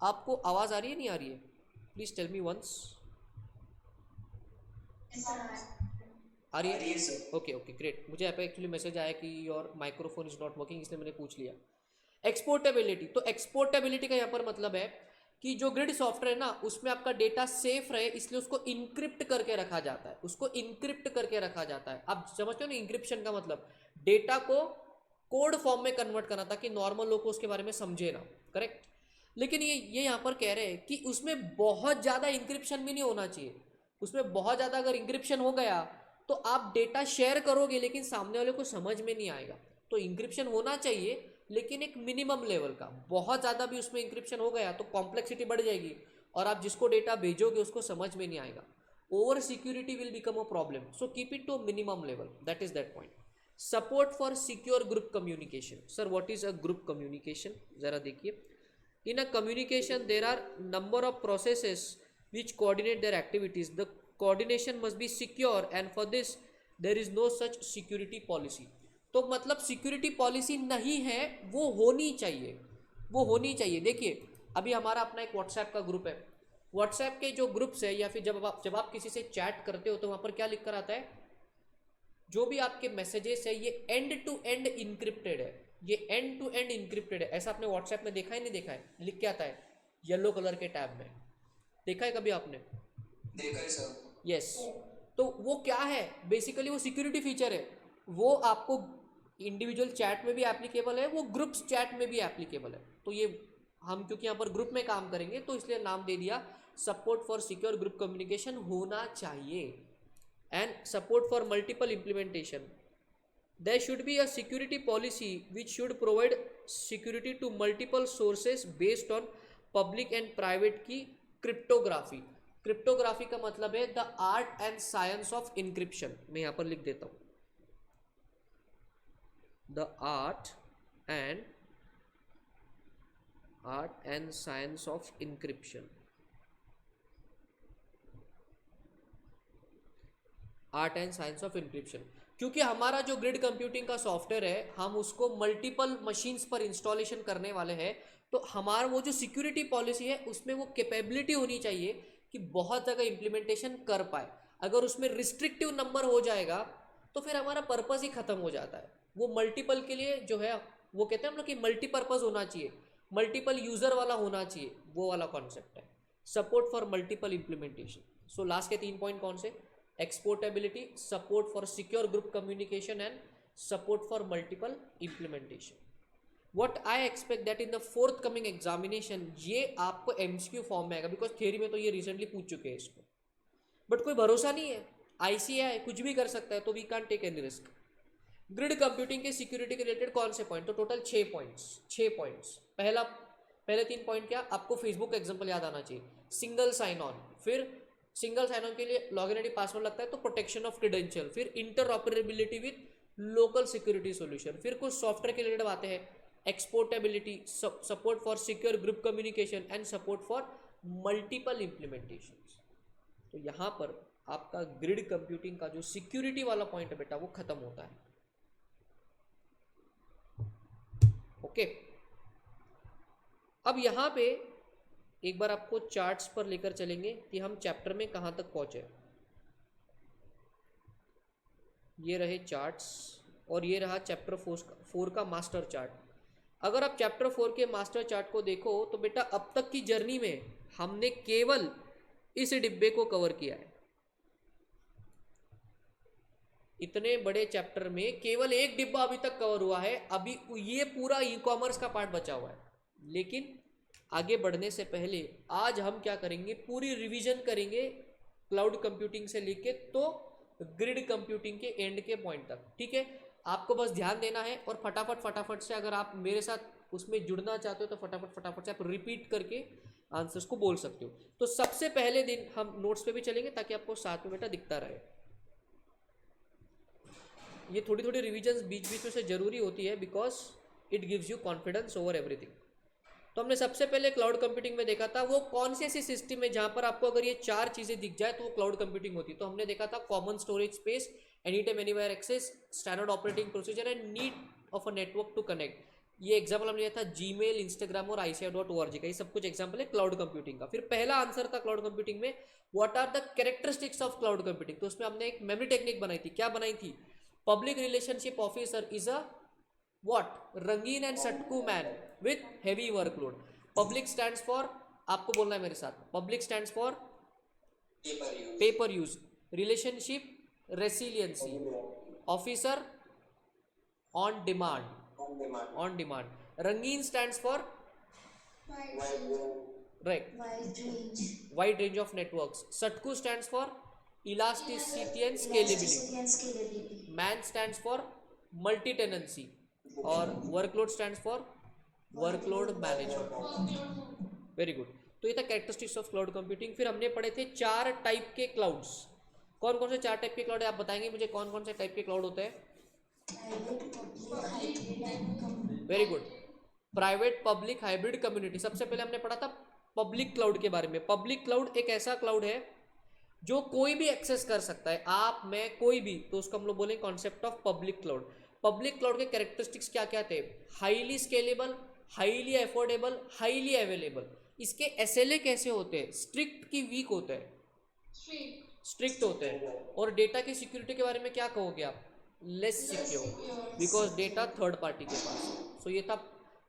आपको आवाज़ आ रही है, नहीं आ रही है? Please tell me once. आ रही है? Okay okay great. मुझे यहाँ पे एक्चुअली मैसेज आया कि your microphone is not working, इसलिए मैंने पूछ लिया। एक्सपोर्टेबिलिटी, तो एक्सपोर्टेबिलिटी का यहाँ पर मतलब है कि जो ग्रिड सॉफ्टवेयर है ना, उसमें आपका डेटा सेफ रहे, इसलिए उसको इनक्रिप्ट करके रखा जाता है, उसको इनक्रिप्ट करके रखा जाता है। आप समझते हो ना इंक्रिप्शन का मतलब? डेटा को कोड फॉर्म में कन्वर्ट करना ताकि नॉर्मल लोग को उसके बारे में समझे ना, करेक्ट। लेकिन ये यहाँ पर कह रहे हैं कि उसमें बहुत ज़्यादा इंक्रिप्शन भी नहीं होना चाहिए। उसमें बहुत ज़्यादा अगर इंक्रिप्शन हो गया तो आप डेटा शेयर करोगे लेकिन सामने वाले को समझ में नहीं आएगा। तो इंक्रिप्शन होना चाहिए लेकिन एक मिनिमम लेवल का। बहुत ज़्यादा भी उसमें इंक्रिप्शन हो गया तो कॉम्प्लेक्सिटी बढ़ जाएगी और आप जिसको डेटा भेजोगे उसको समझ में नहीं आएगा। Over security will become a problem, so keep it to minimum level, that is that point. Support for secure group communication. Sir what is a group communication? जरा देखिए। In a communication, there are number of processes which coordinate their activities. The coordination must be secure, and for this, there is no such security policy. तो मतलब सिक्योरिटी पॉलिसी नहीं है, वो होनी चाहिए, वो होनी चाहिए। देखिए अभी हमारा अपना एक व्हाट्सएप का ग्रुप है। व्हाट्सएप के जो ग्रुप्स है या फिर जब आप किसी से चैट करते हो तो वहाँ पर क्या लिख कर आता है? जो भी आपके मैसेजेस है ये एंड टू एंड इंक्रिप्टेड है, ये एंड टू एंड इंक्रिप्टेड है। ऐसा आपने व्हाट्सएप में देखा है, नहीं देखा है? लिख के आता है येलो कलर के टैब में, देखा है कभी आपने? देखा है सर। यस। तो वो क्या है? बेसिकली वो सिक्योरिटी फीचर है। वो आपको इंडिविजुअल चैट में भी एप्लीकेबल है, वो ग्रुप्स चैट में भी एप्लीकेबल है। तो ये हम क्योंकि यहाँ पर ग्रुप में काम करेंगे तो इसलिए नाम दे दिया support for secure group communication होना चाहिए। And support for multiple implementation, there should be a security policy which should provide security to multiple sources based on public and private key cryptography. Cryptography का मतलब है the art and science of encryption. मैं यहां पर लिख देता हूं, the art and science of encryption. Art and science of encryption, क्योंकि हमारा जो ग्रिड कंप्यूटिंग का सॉफ्टवेयर है हम उसको मल्टीपल मशीन्स पर इंस्टॉलेशन करने वाले हैं। तो हमारा वो जो सिक्योरिटी पॉलिसी है उसमें वो कैपेबिलिटी होनी चाहिए कि बहुत जगह इम्प्लीमेंटेशन कर पाए। अगर उसमें रिस्ट्रिक्टिव नंबर हो जाएगा तो फिर हमारा पर्पस ही खत्म हो जाता है। वो मल्टीपल के लिए जो है वो कहते हैं हम लोग कि मल्टीपर्पज होना चाहिए, मल्टीपल यूजर वाला होना चाहिए, वो वाला कॉन्सेप्ट है support for multiple implementation. So last के 3 पॉइंट कौन से? Exportability, support for secure group communication and support for multiple implementation. What I expect that in the fourth coming examination ये आपको एमसीक्यू फॉर्म में आएगा, बिकॉज थ्योरी में तो ये रिसेंटली पूछ चुके हैं इसको, बट कोई भरोसा नहीं है, आईसीए कुछ भी कर सकता है, तो we can't take any risk. Grid computing के सिक्योरिटी के रिलेटेड कौन से पॉइंट? तो टोटल 6 पॉइंट्स। पहले 3 पॉइंट क्या? आपको फेसबुक एग्जांपल याद आना चाहिए, सिंगल साइन ऑन, फिर सिंगल साइन ऑन के लिए लॉगिन आईडी पासवर्ड लगता है तो प्रोटेक्शन ऑफ क्रेडेंशियल, फिर interoperability with local security solution, फिर कुछ सॉफ्टवेयर के रिलेटेड बातें हैं, exportability, support for secure group communication and support for multiple implementation. तो यहाँ पर आपका ग्रिड कंप्यूटिंग का जो सिक्योरिटी वाला पॉइंट है बेटा वो खत्म होता है। ओके, अब यहाँ पे एक बार आपको चार्ट्स पर लेकर चलेंगे कि हम चैप्टर में कहाँ तक पहुँचे। ये रहे चार्ट्स और ये रहा चैप्टर 4 का मास्टर चार्ट। अगर आप चैप्टर 4 के मास्टर चार्ट को देखो तो बेटा अब तक की जर्नी में हमने केवल इस डिब्बे को कवर किया है। इतने बड़े चैप्टर में केवल एक डिब्बा अभी तक कवर हुआ है, अभी ये पूरा ई कॉमर्स का पार्ट बचा हुआ है। लेकिन आगे बढ़ने से पहले आज हम क्या करेंगे, पूरी रिवीजन करेंगे क्लाउड कंप्यूटिंग से लेके तो ग्रिड कंप्यूटिंग के एंड के पॉइंट तक। ठीक है, आपको बस ध्यान देना है और फटाफट से अगर आप मेरे साथ उसमें जुड़ना चाहते हो तो फटाफट फटाफट से आप रिपीट करके आंसर्स को बोल सकते हो। तो सबसे पहले दिन हम नोट्स पे भी चलेंगे ताकि आपको साथ में बेटा दिखता रहे। ये थोड़ी थोड़ी रिविजन्स बीच बीच में से जरूरी होती है because it gives you confidence over everything. तो हमने सबसे पहले क्लाउड कंप्यूटिंग में देखा था वो कौन से ऐसे सिस्टम है जहां पर आपको अगर ये 4 चीजें दिख जाए तो वो क्लाउड कंप्यूटिंग होती है। तो हमने देखा था common storage space, any time anywhere access, standard operating procedure and need of a network to connect. ये एग्जाम्पल हमने लिया था जीमेल, इंस्टाग्राम और ICI.org का। ये सब कुछ एग्जाम्पल है क्लाउड कंप्यूटिंग का। फिर पहला आंसर था क्लाउड कंप्यूटिंग में what are the characteristics of cloud computing. तो उसमें हमने एक मेमोरी टेक्निक बनाई थी। क्या बनाई थी? Public relationship officer is a what रंगीन एंड सटकू man with heavy workload. Public stands for, आपको बोलना है मेरे साथ, public stands for pay per use, relationship resiliency, officer on demand, रंगीन stands for right wide range of networks, सटकू stands for elasticity and scalability, man stands for multi tenancy और workload stands for workload management. Very good. तो ये था कैरेक्टरिस्टिक्स ऑफ क्लाउड कंप्यूटिंग। फिर हमने पढ़े थे 4 टाइप के क्लाउड्स। कौन कौन से 4 टाइप के क्लाउड है? आप बताएंगे मुझे कौन कौन से टाइप के क्लाउड होते हैं? Very good. Private, public, hybrid, community. सबसे पहले हमने पढ़ा था पब्लिक क्लाउड के बारे में। पब्लिक क्लाउड एक ऐसा क्लाउड है जो कोई भी एक्सेस कर सकता है, आप, मैं, कोई भी, तो उसको हम लोग बोलेंगे concept of public cloud. Public cloud के कैरेक्टरिस्टिक्स क्या क्या थे? Highly scalable, highly affordable, highly available. इसके एसएलए कैसे होते हैं? स्ट्रिक्ट की वीक होते हैं? स्ट्रिक्ट होते हैं। और डेटा की सिक्योरिटी के बारे में क्या कहोगे आप? Less secure, because data third party के पास है। सो ये था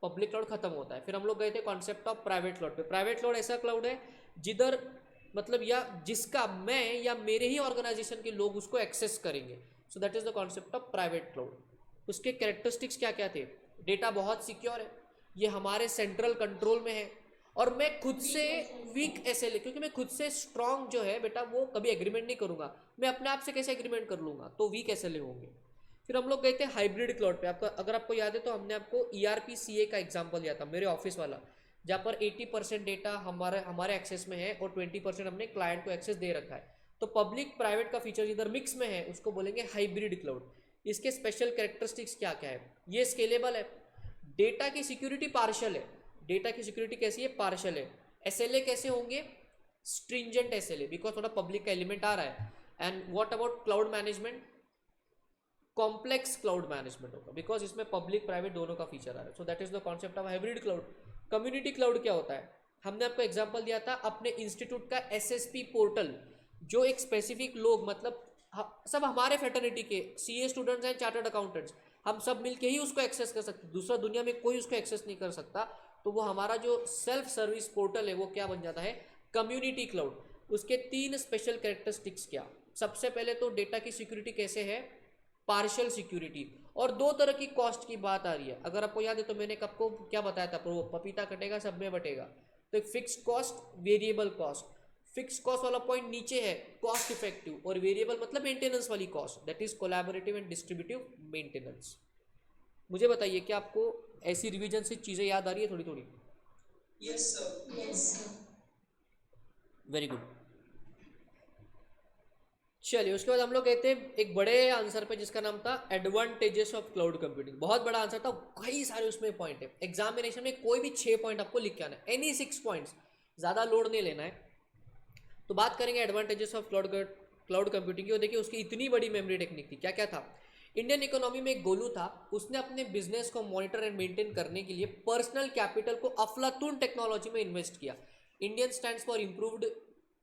पब्लिक क्लाउड, खत्म होता है। फिर हम लोग गए थे कॉन्सेप्ट ऑफ प्राइवेट क्लाउड पे। प्राइवेट क्लाउड ऐसा क्लाउड है जिधर मतलब या जिसका मैं या मेरे ही ऑर्गेनाइजेशन के लोग उसको एक्सेस करेंगे। सो that is the concept of private cloud. उसके कैरेक्टरिस्टिक्स क्या क्या थे? डेटा बहुत सिक्योर है, ये हमारे सेंट्रल कंट्रोल में है, और मैं खुद से वीक एसएलए, क्योंकि मैं खुद से स्ट्रांग जो है बेटा वो कभी एग्रीमेंट नहीं करूंगा, मैं अपने आप से कैसे एग्रीमेंट कर लूंगा, तो वीक एसएलए होंगे। फिर हम लोग गए थे हाइब्रिड क्लाउड पे। आपका अगर आपको याद है तो हमने आपको ERP-CA का एग्जांपल दिया था, मेरे ऑफिस वाला, जहाँ पर 80% डेटा हमारे एक्सेस में है और 20% हमने क्लाइंट को एक्सेस दे रखा है। तो पब्लिक प्राइवेट का फीचर इधर मिक्स में है, उसको बोलेंगे हाइब्रिड क्लाउड। इसके स्पेशल कैरेक्टरिस्टिक्स क्या क्या है? ये स्केलेबल है, डेटा की सिक्योरिटी पार्शियल है। डेटा की सिक्योरिटी कैसी है? पार्शियल है। एसएलए कैसे होंगे? स्ट्रिंजेंट एसएलए, बिकॉज थोड़ा पब्लिक का एलिमेंट आ रहा है। And what about cloud management? Complex cloud management होगा, बिकॉज इसमें पब्लिक प्राइवेट दोनों का फीचर आ रहा है। सो that is the concept of hybrid cloud. Community cloud क्या होता है? हमने आपको एग्जांपल दिया था अपने इंस्टीट्यूट का SSP पोर्टल, जो एक स्पेसिफिक लोग, मतलब सब हमारे फैटर्निटी के CA स्टूडेंट्स हैं, चार्टर्ड अकाउंटेंट्स, हम सब मिलके ही उसको एक्सेस कर सकते हैं। दूसरा दुनिया में कोई उसको एक्सेस नहीं कर सकता। तो वो हमारा जो सेल्फ सर्विस पोर्टल है वो क्या बन जाता है? Community cloud. उसके 3 स्पेशल कैरेक्टरिस्टिक्स क्या? सबसे पहले तो डेटा की सिक्योरिटी कैसे है? Partial security. और 2 तरह की कॉस्ट की बात आ रही है। अगर आपको याद है तो मैंने आपको क्या बताया था, वो पपीता कटेगा सब में बटेगा। तो एक fixed cost, variable cost. Fix cost वाला पॉइंट नीचे है कॉस्ट इफेक्टिव, और वेरिएबल मतलब मेंटेनेंस वाली cost, that is collaborative and distributive maintenance. मुझे बताइए कि आपको ऐसी रिवीजन से चीजें याद आ रही है थोड़ी थोड़ी? Yes sir. Very good. चलिए उसके बाद हम लोग कहते हैं एक बड़े आंसर पे जिसका नाम था एडवांटेजेस ऑफ क्लाउड कंप्यूटिंग। बहुत बड़ा आंसर था, कई सारे उसमें पॉइंट है। एग्जामिनेशन में कोई भी 6 पॉइंट आपको लिख के आना है, एनी 6 पॉइंट्स, ज्यादा लोड नहीं लेना है। तो बात करेंगे एडवांटेजेस ऑफ क्लाउड कंप्यूटिंग की। और देखिए उसकी इतनी बड़ी मेमोरी टेक्निक थी। क्या क्या था? इंडियन इकोनॉमी में एक गोलू था, उसने अपने बिजनेस को मॉनिटर एंड मेंटेन करने के लिए पर्सनल कैपिटल को अफलातून टेक्नोलॉजी में इन्वेस्ट किया। Indian stands for improved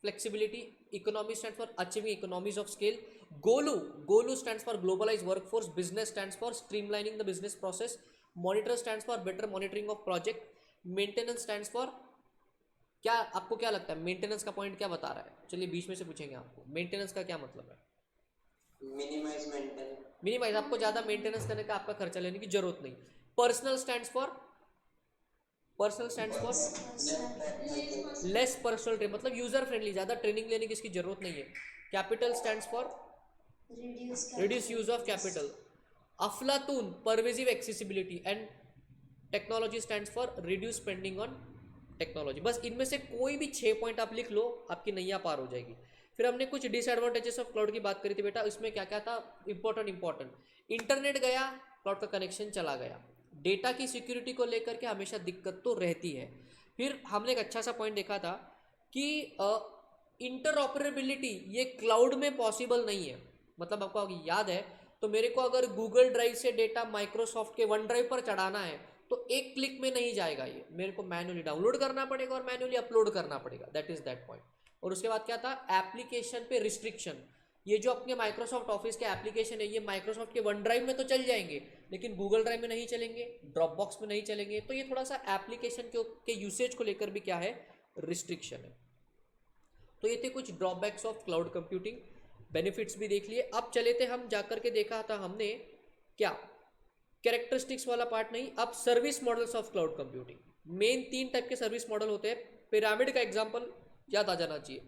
flexibility, economy stands for achieving economies of scale, Golu stands for globalise workforce, business stands for streamlining the business process, monitor stands for better monitoring of project, maintenance stands for, क्या आपको क्या लगता है मेंटेनेंस का पॉइंट क्या बता रहा है? चलिए बीच में से पूछेंगे आपको, मेंटेनेंस का क्या मतलब है? मिनिमाइज, आपको ज्यादा मेंटेनेंस करने का, आपका खर्चा लेने की जरूरत नहीं। Personal stands for less personal train, मतलब यूजर फ्रेंडली, ज्यादा ट्रेनिंग लेने की इसकी जरूरत नहीं है। Capital stands for reduce use of capital. अफलातून, pervasive accessibility, and technology stands for reduce spending on technology. बस इनमें से कोई भी 6 पॉइंट आप लिख लो, आपकी नैया पार हो जाएगी। फिर हमने कुछ डिसएडवांटेजेस ऑफ क्लाउड की बात करी थी बेटा, इसमें क्या क्या था इंपॉर्टेंट। इंटरनेट गया, क्लाउड का कनेक्शन चला गया, डेटा की सिक्योरिटी को लेकर के हमेशा दिक्कत तो रहती है। फिर हमने एक अच्छा सा पॉइंट देखा था कि इंटरऑपरेबिलिटी ये क्लाउड में पॉसिबल नहीं है। मतलब आपको याद है तो मेरे को अगर गूगल ड्राइव से डेटा माइक्रोसॉफ्ट के वन ड्राइव पर चढ़ाना है तो एक क्लिक में नहीं जाएगा, ये मेरे को मैन्युअली डाउनलोड करना पड़ेगा और मैन्युअली अपलोड करना पड़ेगा। That is that point. और उसके बाद क्या था, एप्लीकेशन पे रिस्ट्रिक्शन। ये जो अपने माइक्रोसॉफ्ट ऑफिस के एप्लीकेशन है ये माइक्रोसॉफ्ट के वन ड्राइव में तो चल जाएंगे लेकिन गूगल ड्राइव में नहीं चलेंगे, ड्रॉप बॉक्स में नहीं चलेंगे। तो ये थोड़ा सा एप्लीकेशन के यूसेज को लेकर भी क्या है, रिस्ट्रिक्शन है। तो ये थे कुछ drawbacks of cloud computing. Benefits भी देख लिए। अब चले थे हम जाकर के देखा था हमने क्या, कैरेक्टरिस्टिक्स वाला पार्ट नहीं, अब service models of cloud computing. Main 3 type के सर्विस मॉडल होते हैं। पिरामिड का एग्जांपल याद आ जाना चाहिए।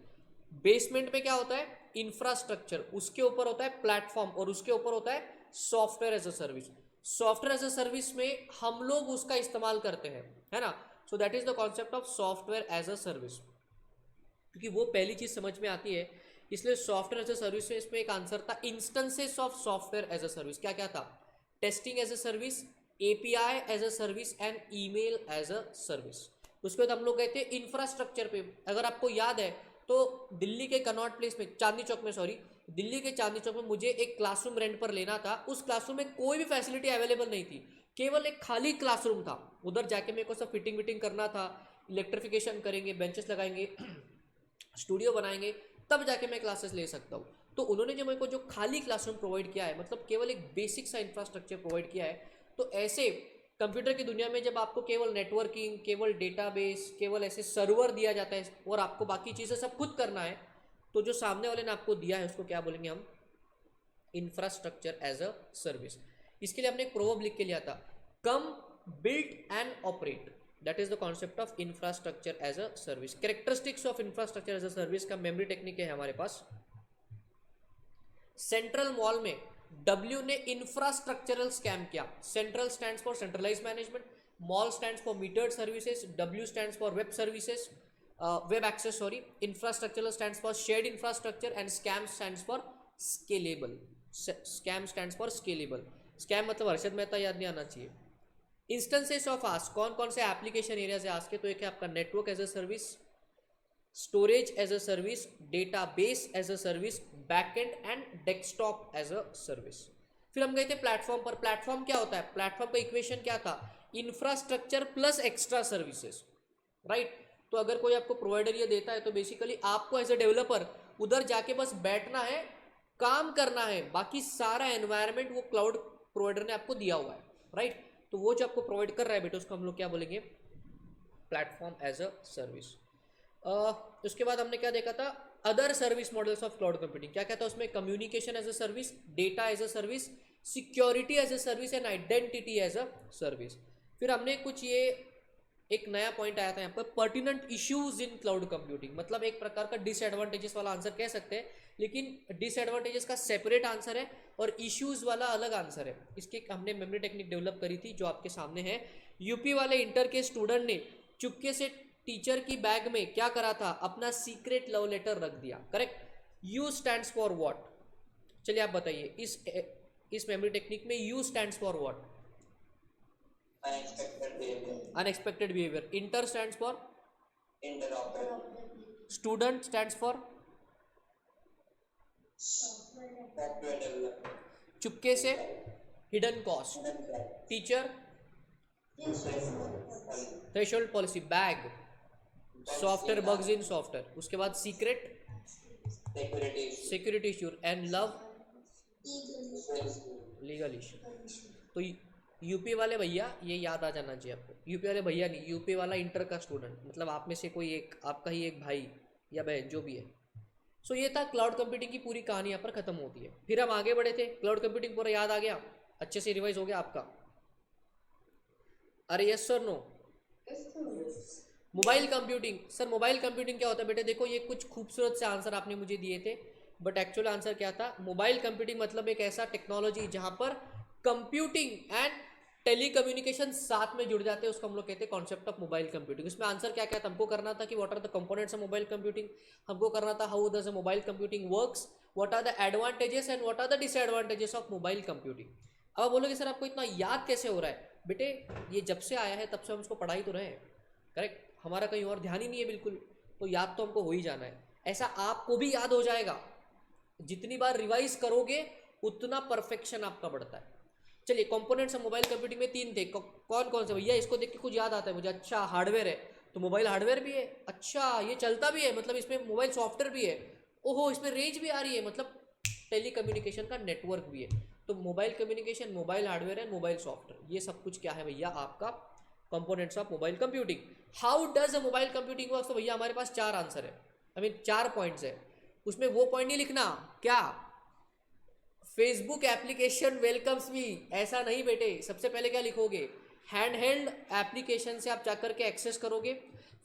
बेसमेंट में क्या होता है, इंफ्रास्ट्रक्चर, उसके ऊपर होता है प्लेटफॉर्म और उसके ऊपर होता है software as a service. Software as a service में हम लोग उसका इस्तेमाल करते हैं, है ना। So that is the concept of software as a service, क्योंकि वो पहली चीज समझ में आती है, इसलिए सॉफ्टवेयर एज अ सर्विस में इसमें एक आंसर था instances of software as a service. क्या क्या था, testing as a service, API as a service and email as a service. उसके बाद हम लोग गए थे इंफ्रास्ट्रक्चर पे। अगर आपको याद है तो दिल्ली के कनॉट प्लेस में, चांदनी चौक में, सॉरी दिल्ली के चांदनी चौक में मुझे एक क्लासरूम रेंट पर लेना था। उस क्लासरूम में कोई भी फैसिलिटी अवेलेबल नहीं थी, केवल एक खाली क्लासरूम था। उधर जाके मेरे को सब फिटिंग विटिंग करना था, इलेक्ट्रिफिकेशन करेंगे, बेंचेस लगाएंगे, स्टूडियो बनाएंगे, तब जाके मैं क्लासेस ले सकता हूँ। तो उन्होंने जो मेरे को जो खाली क्लासरूम प्रोवाइड किया है, मतलब केवल एक बेसिक सा इंफ्रास्ट्रक्चर प्रोवाइड किया है। तो ऐसे कंप्यूटर की दुनिया में जब आपको केवल नेटवर्किंग, केवल डेटाबेस, केवल ऐसे सर्वर दिया जाता है और आपको बाकी चीज़ें सब खुद करना है, तो जो सामने वाले ने आपको दिया है उसको क्या बोलेंगे हम, इंफ्रास्ट्रक्चर एज अ सर्विस। इसके लिए हमने एक प्रोवर्ब लिख के लिया था, come build and operate. That is the concept of infrastructure as a service. Characteristics of infrastructure as a service का मेमोरी टेक्निक है हमारे पास। सेंट्रल मॉल में W ने इंफ्रास्ट्रक्चरल स्कैम किया। Central stands for centralize management, mall stands for metered services, W stands for web services, web access, sorry. Infrastructural stands for shared infrastructure and scam stands for scalable. Scam stands for scalable. Scam मतलब हर्षद मेहता याद नहीं आना चाहिए। इंस्टेंसेस ऑफ आस्क, कौन कौन से एप्लीकेशन एरियाज है आस्क के, तो एक है आपका network as a service, storage as a service, database as a service, backend and desktop as a service. फिर हम गए थे प्लेटफॉर्म पर। प्लेटफॉर्म क्या होता है, प्लेटफॉर्म का इक्वेशन क्या था, infrastructure plus extra services, right. तो अगर कोई आपको प्रोवाइडर ये देता है तो बेसिकली आपको एज अ डेवलपर उधर जाके बस बैठना है, काम करना है, बाकी सारा एनवायरनमेंट वो क्लाउड प्रोवाइडर ने आपको दिया हुआ है, राइट। तो वो जो आपको प्रोवाइड कर रहा है बेटा उसको हम लोग क्या बोलेंगे, प्लेटफॉर्म एज अ सर्विस। उसके बाद हमने क्या देखा था, other service models of cloud computing. क्या क्या था उसमें, communication as a service, data as a service, security as a service and identity as a service. फिर हमने कुछ ये एक नया पॉइंट आया था यहाँ पर, pertinent issues in cloud computing. मतलब एक प्रकार का डिसएडवांटेजेस वाला आंसर कह सकते हैं, लेकिन डिसएडवांटेजेस का सेपरेट आंसर है और इश्यूज वाला अलग आंसर है। इसके हमने मेमोरी टेक्निक डेवलप करी थी जो आपके सामने है। यूपी वाले इंटर के स्टूडेंट ने चुपके से टीचर की बैग में क्या करा था, अपना सीक्रेट लव लेटर रख दिया, correct. You stands for what, चलिए आप बताइए इस मेमोरी टेक्निक में you stands for what, Unexpected behavior. Unexpected behaviour. Inter stands for, Interoperable. Student stands for, Software development. चुपके से, hidden cost. Teacher, threshold policy, bag, software bugs इन सॉफ्टवेयर। उसके बाद secret, Security issue. Security issue, and love, legal issue. तो यूपी वाले भैया ये याद आ जाना चाहिए आपको, यूपी वाले भैया नहीं, यूपी वाला इंटर का स्टूडेंट, मतलब आप में से कोई एक, आपका ही एक भाई या बहन जो भी है। सो ये था क्लाउड कंप्यूटिंग की पूरी कहानी, यहाँ पर खत्म होती है। फिर हम आगे बढ़े थे, क्लाउड कंप्यूटिंग पूरा याद आ गया, अच्छे से रिवाइज हो गया आपका। अरे yes sir no. Mobile computing, sir mobile computing क्या होता है बेटे, देखो ये कुछ खूबसूरत से आंसर आपने मुझे दिए थे, बट एक्चुअल आंसर क्या था, मोबाइल कंप्यूटिंग मतलब एक ऐसा टेक्नोलॉजी जहां पर कंप्यूटिंग एंड टेलीकम्युनिकेशन साथ में जुड़ जाते हैं, उसको हम लोग कहते हैं कॉन्सेप्ट ऑफ मोबाइल कंप्यूटिंग। इसमें आंसर क्या क्या था, हमको करना था कि what are the components of mobile computing, हमको करना था how does a mobile computing works, what are the advantages and what are the disadvantages of mobile computing. अब आप बोलोगे सर आपको इतना याद कैसे हो रहा है, बेटे ये जब से आया है तब से हम उसको पढ़ा ही तो रहे हैं, करेक्ट, हमारा कहीं और ध्यान ही नहीं है बिल्कुल, तो याद तो हमको हो ही जाना है। ऐसा आपको भी याद हो जाएगा, जितनी बार रिवाइज करोगे उतना परफेक्शन आपका बढ़ता है। चलिए कंपोनेंट्स ऑफ मोबाइल कंप्यूटिंग में 3 थे, कौन कौन से भैया, इसको देख के कुछ याद आता है मुझे, अच्छा हार्डवेयर है तो मोबाइल हार्डवेयर भी है, अच्छा ये चलता भी है मतलब इसमें मोबाइल सॉफ्टवेयर भी है, ओहो इसमें रेंज भी आ रही है मतलब टेली कम्युनिकेशन का नेटवर्क भी है। तो mobile communication, mobile hardware and mobile software, ये सब कुछ क्या है भैया आपका components of mobile computing. How does a mobile computing work, तो भैया हमारे पास 4 आंसर है, आई मीन 4 पॉइंट्स है, उसमें वो पॉइंट नहीं लिखना क्या फेसबुक एप्लीकेशन वेलकम्स मी, ऐसा नहीं बेटे। सबसे पहले क्या लिखोगे, हैंड हेल्ड एप्लीकेशन से आप जाकर के एक्सेस करोगे,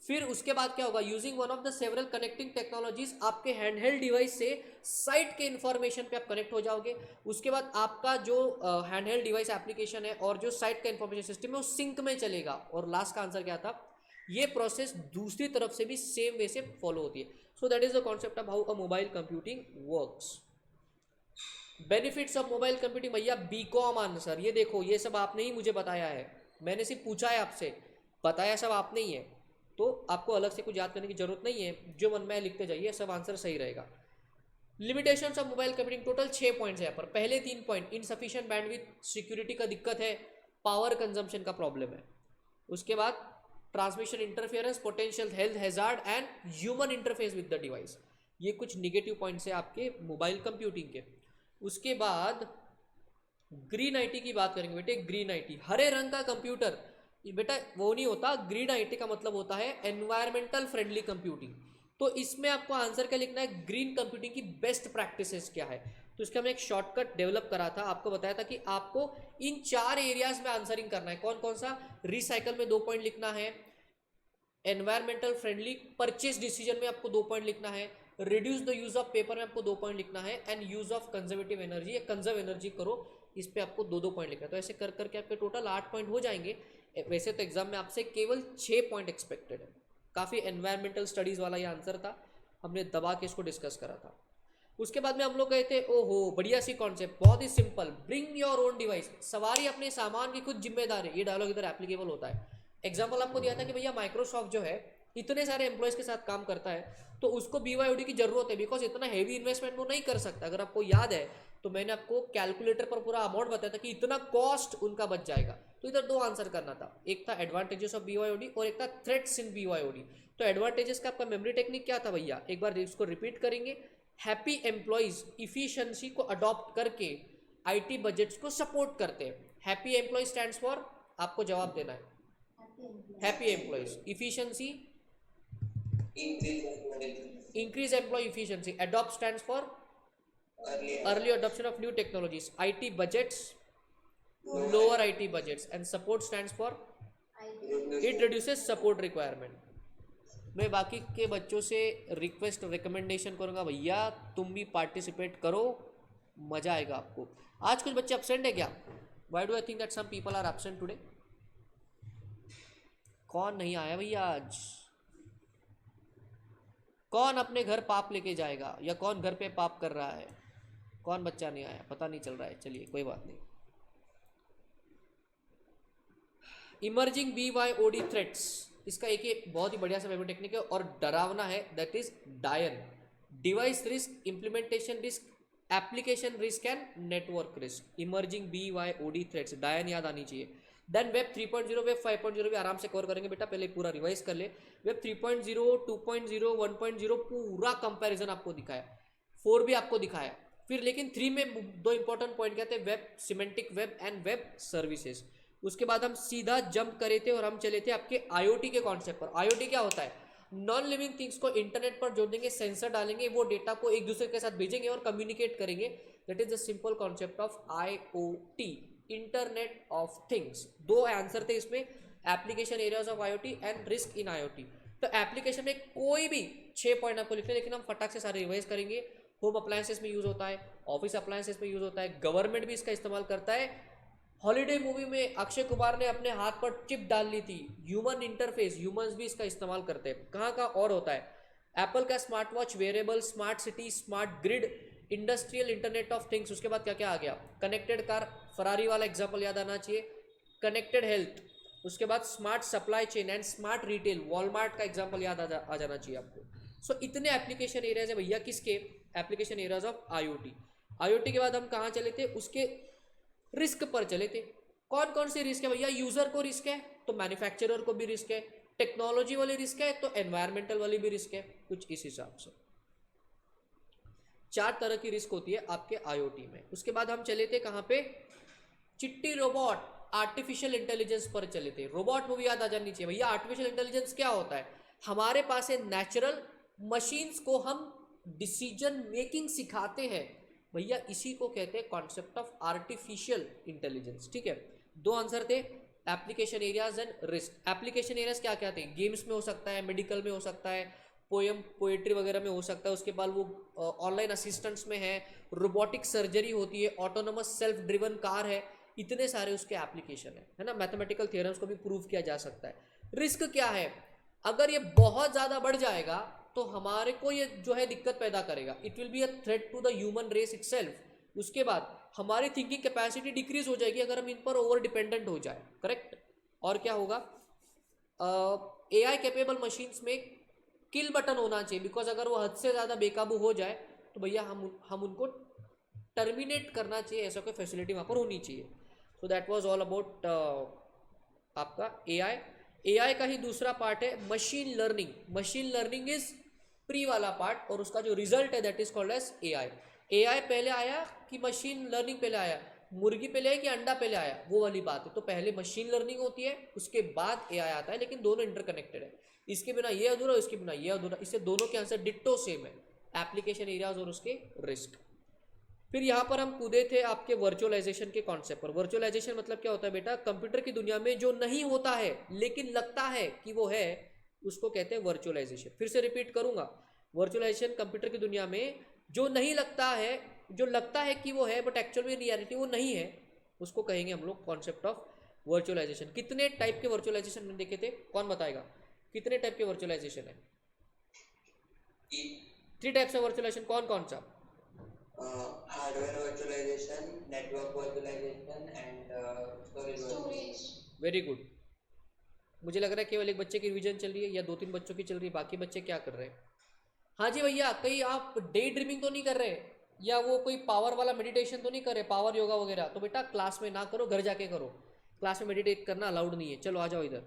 फिर उसके बाद क्या होगा, using one of the several connecting technologies, आपके हैंड हेल्ड डिवाइस से साइट के इंफॉर्मेशन पे आप कनेक्ट हो जाओगे। उसके बाद आपका जो हैंड हेल्ड डिवाइस एप्लीकेशन है और जो साइट का इंफॉर्मेशन सिस्टम है वो सिंक में चलेगा। और लास्ट का आंसर क्या था, ये प्रोसेस दूसरी तरफ से भी सेम वे से फॉलो होती है। सो that is the concept of how a mobile computing works. Benefits of mobile computing भैया बीकॉम आंसर, ये देखो ये सब आपने ही मुझे बताया है, मैंने सिर्फ पूछा है आपसे, बताया सब आपने ही है, तो आपको अलग से कुछ याद करने की जरूरत नहीं है, जो मन में लिखते जाइए, सब आंसर सही रहेगा। Limitations of mobile computing total 6 points है यहाँ पर। पहले 3 पॉइंट, इनसफिशिएंट बैंडविड्थ, सिक्योरिटी का दिक्कत है, पावर कंजम्पशन का प्रॉब्लम है। उसके बाद transmission interference, potential health hazard and human interface with the device, ये कुछ निगेटिव पॉइंट्स है आपके मोबाइल कंप्यूटिंग के। उसके बाद ग्रीन आईटी की बात करेंगे बेटे, ग्रीन आईटी हरे रंग का कंप्यूटर, बेटा वो नहीं होता, ग्रीन आईटी का मतलब होता है एनवायरमेंटल फ्रेंडली कंप्यूटिंग। तो इसमें आपको आंसर क्या लिखना है, ग्रीन कंप्यूटिंग की बेस्ट प्रैक्टिसेस क्या है। तो इसका हमने एक शॉर्टकट डेवलप करा था, आपको बताया था कि आपको इन 4 एरियाज में आंसरिंग करना है। कौन कौन सा, रिसाइकल में 2 पॉइंट लिखना है, एनवायरमेंटल फ्रेंडली परचेज डिसीजन में आपको 2 पॉइंट लिखना है, reduce the use of paper में आपको 2 पॉइंट लिखना है, and use of conservative energy या कंजर्व एनर्जी करो, इस पे आपको 2-2 पॉइंट लिखना है। तो ऐसे कर करके आपके टोटल 8 पॉइंट हो जाएंगे। वैसे तो एग्जाम में आपसे केवल 6 पॉइंट एक्सपेक्टेड है। काफ़ी एनवायरमेंटल स्टडीज वाला ये आंसर था, हमने दबा के इसको डिस्कस करा था। उसके बाद में हम लोग गए थे, ओहो बढ़िया सी कॉन्सेप्ट, बहुत ही simple, bring your own device, सवारी अपने सामान की खुद जिम्मेदार है। ये डायलॉग इधर एप्लीकेबल होता है। एग्जाम्पल आपको दिया था कि भैया माइक्रोसॉफ्ट जो है इतने सारे एम्प्लॉयज के साथ काम करता है, तो उसको BYOD की जरूरत है, बिकॉज इतना हैवी इन्वेस्टमेंट वो नहीं कर सकता। अगर आपको याद है तो मैंने आपको कैलकुलेटर पर पूरा अमाउंट बताया था कि इतना कॉस्ट उनका बच जाएगा। तो इधर 2 आंसर करना था, एक था एडवांटेजेस ऑफ BYOD और एक था थ्रेट्स इन BYOD। तो एडवांटेजेस का आपका मेमोरी टेक्निक क्या था भैया, एक बार इसको रिपीट करेंगे, हैप्पी एम्प्लॉयज इफिशियंसी को अडॉप्ट करके IT बजट्स को सपोर्ट करते हैं। हैप्पी एम्प्लॉयज स्टैंड्स फॉर, आपको जवाब देना है, happy employees, efficiency increase employee efficiency, adopt stands for early adoption of new technologies, IT budgets lower IT budgets, and support stands for it reduces support requirement। मैं बाकी के बच्चों से रिक्वेस्ट रिकमेंडेशन करूंगा, भैया तुम भी पार्टिसिपेट करो, मजा आएगा आपको। आज कुछ बच्चे एब्सेंट है क्या, why do I think that some people are absent today, कौन नहीं आया भैया आज, कौन अपने घर पाप लेके जाएगा या कौन घर पे पाप कर रहा है, कौन बच्चा नहीं आया, पता नहीं चल रहा है, चलिए कोई बात नहीं। इमर्जिंग BYOD थ्रेट्स, इसका एक बहुत ही बढ़िया सा मेमोरी टेक्निक है और डरावना है, दैट इज डायन, device risk, implementation risk, application risk and network risk. Emerging BYOD threats, डायन याद आनी चाहिए। देन वेब 3.0, वेब 5.0 भी आराम से कवर करेंगे बेटा, पहले पूरा रिवाइज कर ले। वेब 3.0, 2.0, 1.0 पूरा कंपैरिजन आपको दिखाया, 4 भी आपको दिखाया। फिर लेकिन 3 में 2 इंपॉर्टेंट पॉइंट क्या थे, web semantic web and web services. उसके बाद हम सीधा जंप करे थे और हम चले थे आपके IoT के कॉन्सेप्ट पर। IoT क्या होता है, नॉन लिविंग थिंग्स को इंटरनेट पर जोड़ देंगे, सेंसर डालेंगे, वो डेटा को एक दूसरे के साथ भेजेंगे और कम्युनिकेट करेंगे। That is the simple concept of IoT, internet of things. 2 answer थे इसमें, application areas of IoT and risk in IoT। तो एप्लीकेशन में कोई भी 6 पॉइंट आपको लिखने, लेकिन हम फटाक से सारे रिवाइज करेंगे। होम अप्लायंसेस में यूज होता है, ऑफिस अप्लायंसेस में यूज होता है, गवर्नमेंट भी इसका इस्तेमाल करता है, हॉलीडे मूवी में अक्षय कुमार ने अपने हाथ पर चिप डाल ली थी, ह्यूमन इंटरफेस, ह्यूमंस भी इसका इस्तेमाल करते हैं। कहाँ कहाँ और होता है? एप्पल का smart watch, wearable, smart city, smart grid, industrial internet of things. उसके बाद क्या क्या आ गया? कनेक्टेड कार, फरारी वाला एग्जाम्पल याद आना चाहिए। कनेक्टेड हेल्थ, उसके बाद smart supply chain and smart retail, Walmart का एग्जाम्पल याद आ जाना चाहिए आपको। सो इतने एप्लीकेशन एरियाज है भैया किसके? Application areas of IoT। IoT के बाद हम कहाँ चले थे? उसके रिस्क पर चले थे। कौन कौन से रिस्क है भैया? यूजर को रिस्क है तो मैन्युफैक्चरर को भी रिस्क है, टेक्नोलॉजी वाली रिस्क है तो एनवायरमेंटल वाली भी रिस्क है, कुछ इस हिसाब से 4 तरह की रिस्क होती है आपके IoT में। उसके बाद हम चले थे कहाँ पे? चिट्टी रोबोट, आर्टिफिशियल इंटेलिजेंस पर चले थे। रोबोट मूवी याद आ जानी चाहिए भैया। आर्टिफिशियल इंटेलिजेंस क्या होता है? हमारे पास है नेचुरल मशीन्स को हम डिसीजन मेकिंग सिखाते हैं भैया, इसी को कहते हैं कॉन्सेप्ट ऑफ आर्टिफिशियल इंटेलिजेंस। ठीक है, 2 आंसर थे, application areas and risk. Application areas क्या क्या थे? गेम्स में हो सकता है, मेडिकल में हो सकता है, पोएम पोएट्री वगैरह में हो सकता है। उसके बाद वो ऑनलाइन असिस्टेंट्स में है, रोबोटिक सर्जरी होती है, ऑटोनोमस सेल्फ ड्रिवन कार है, इतने सारे उसके एप्लीकेशन है ना। मैथमेटिकल थ्योरम्स को भी प्रूव किया जा सकता है। रिस्क क्या है? अगर ये बहुत ज़्यादा बढ़ जाएगा तो हमारे को ये जो है दिक्कत पैदा करेगा। It will be a threat to the human race itself. उसके बाद हमारी थिंकिंग कैपेसिटी डिक्रीज हो जाएगी अगर हम इन पर ओवर डिपेंडेंट हो जाए। करेक्ट। और क्या होगा? AI कैपेबल मशीन्स में किल बटन होना चाहिए, बिकॉज अगर वो हद से ज़्यादा बेकाबू हो जाए तो भैया हम उनको टर्मिनेट करना चाहिए, ऐसा कोई फैसिलिटी वहाँ पर होनी चाहिए। So that was all about आपका AI का ही दूसरा पार्ट है machine learning. Machine learning is pre वाला पार्ट और उसका जो रिजल्ट है that is called as AI पहले आया कि मशीन लर्निंग पहले आया? मुर्गी पहले आया कि अंडा पहले आया? वो वाली बात है। तो पहले मशीन लर्निंग होती है, उसके बाद AI आता है, लेकिन दोनों इंटरकनेक्टेड है। इसके बिना ये अधूरा, इसके बिना ये अधूरा, इससे दोनों के आंसर डिट्टो सेम है, एप्लीकेशन एरियाज और उसके रिस्क। फिर यहाँ पर हम कूदे थे आपके वर्चुअलाइजेशन के कॉन्सेप्ट पर। वर्चुअलाइजेशन मतलब क्या होता है बेटा? कंप्यूटर की दुनिया में जो नहीं होता है लेकिन लगता है कि वो है, उसको कहते हैं वर्चुअलाइजेशन। फिर से रिपीट करूंगा, वर्चुअलाइजेशन कंप्यूटर की दुनिया में जो नहीं लगता है, जो लगता है कि वो है बट एक्चुअल में रियलिटी वो नहीं है, उसको कहेंगे हम लोग कॉन्सेप्ट ऑफ वर्चुअलाइजेशन। कितने टाइप के वर्चुअलाइजेशन में देखे थे? कौन बताएगा कितने टाइप के वर्चुअलाइजेशन है? 3 टाइप्स ऑफ वर्चुअलाइजेशन कौन कौन सा? Hardware virtualisation, network virtualisation and storage virtualisation. Very good. मुझे लग रहा है केवल एक बच्चे की रिवीजन चल रही है या 2-3 बच्चों की चल रही है, बाकी बच्चे क्या कर रहे हैं? हाँ जी भैया, कहीं आप डे ड्रीमिंग तो नहीं कर रहे या वो कोई पावर वाला मेडिटेशन तो नहीं कर रहे, पावर योगा वगैरह? तो बेटा क्लास में ना करो, घर जाके करो। क्लास में मेडिटेट करना अलाउड नहीं है। चलो आ जाओ इधर।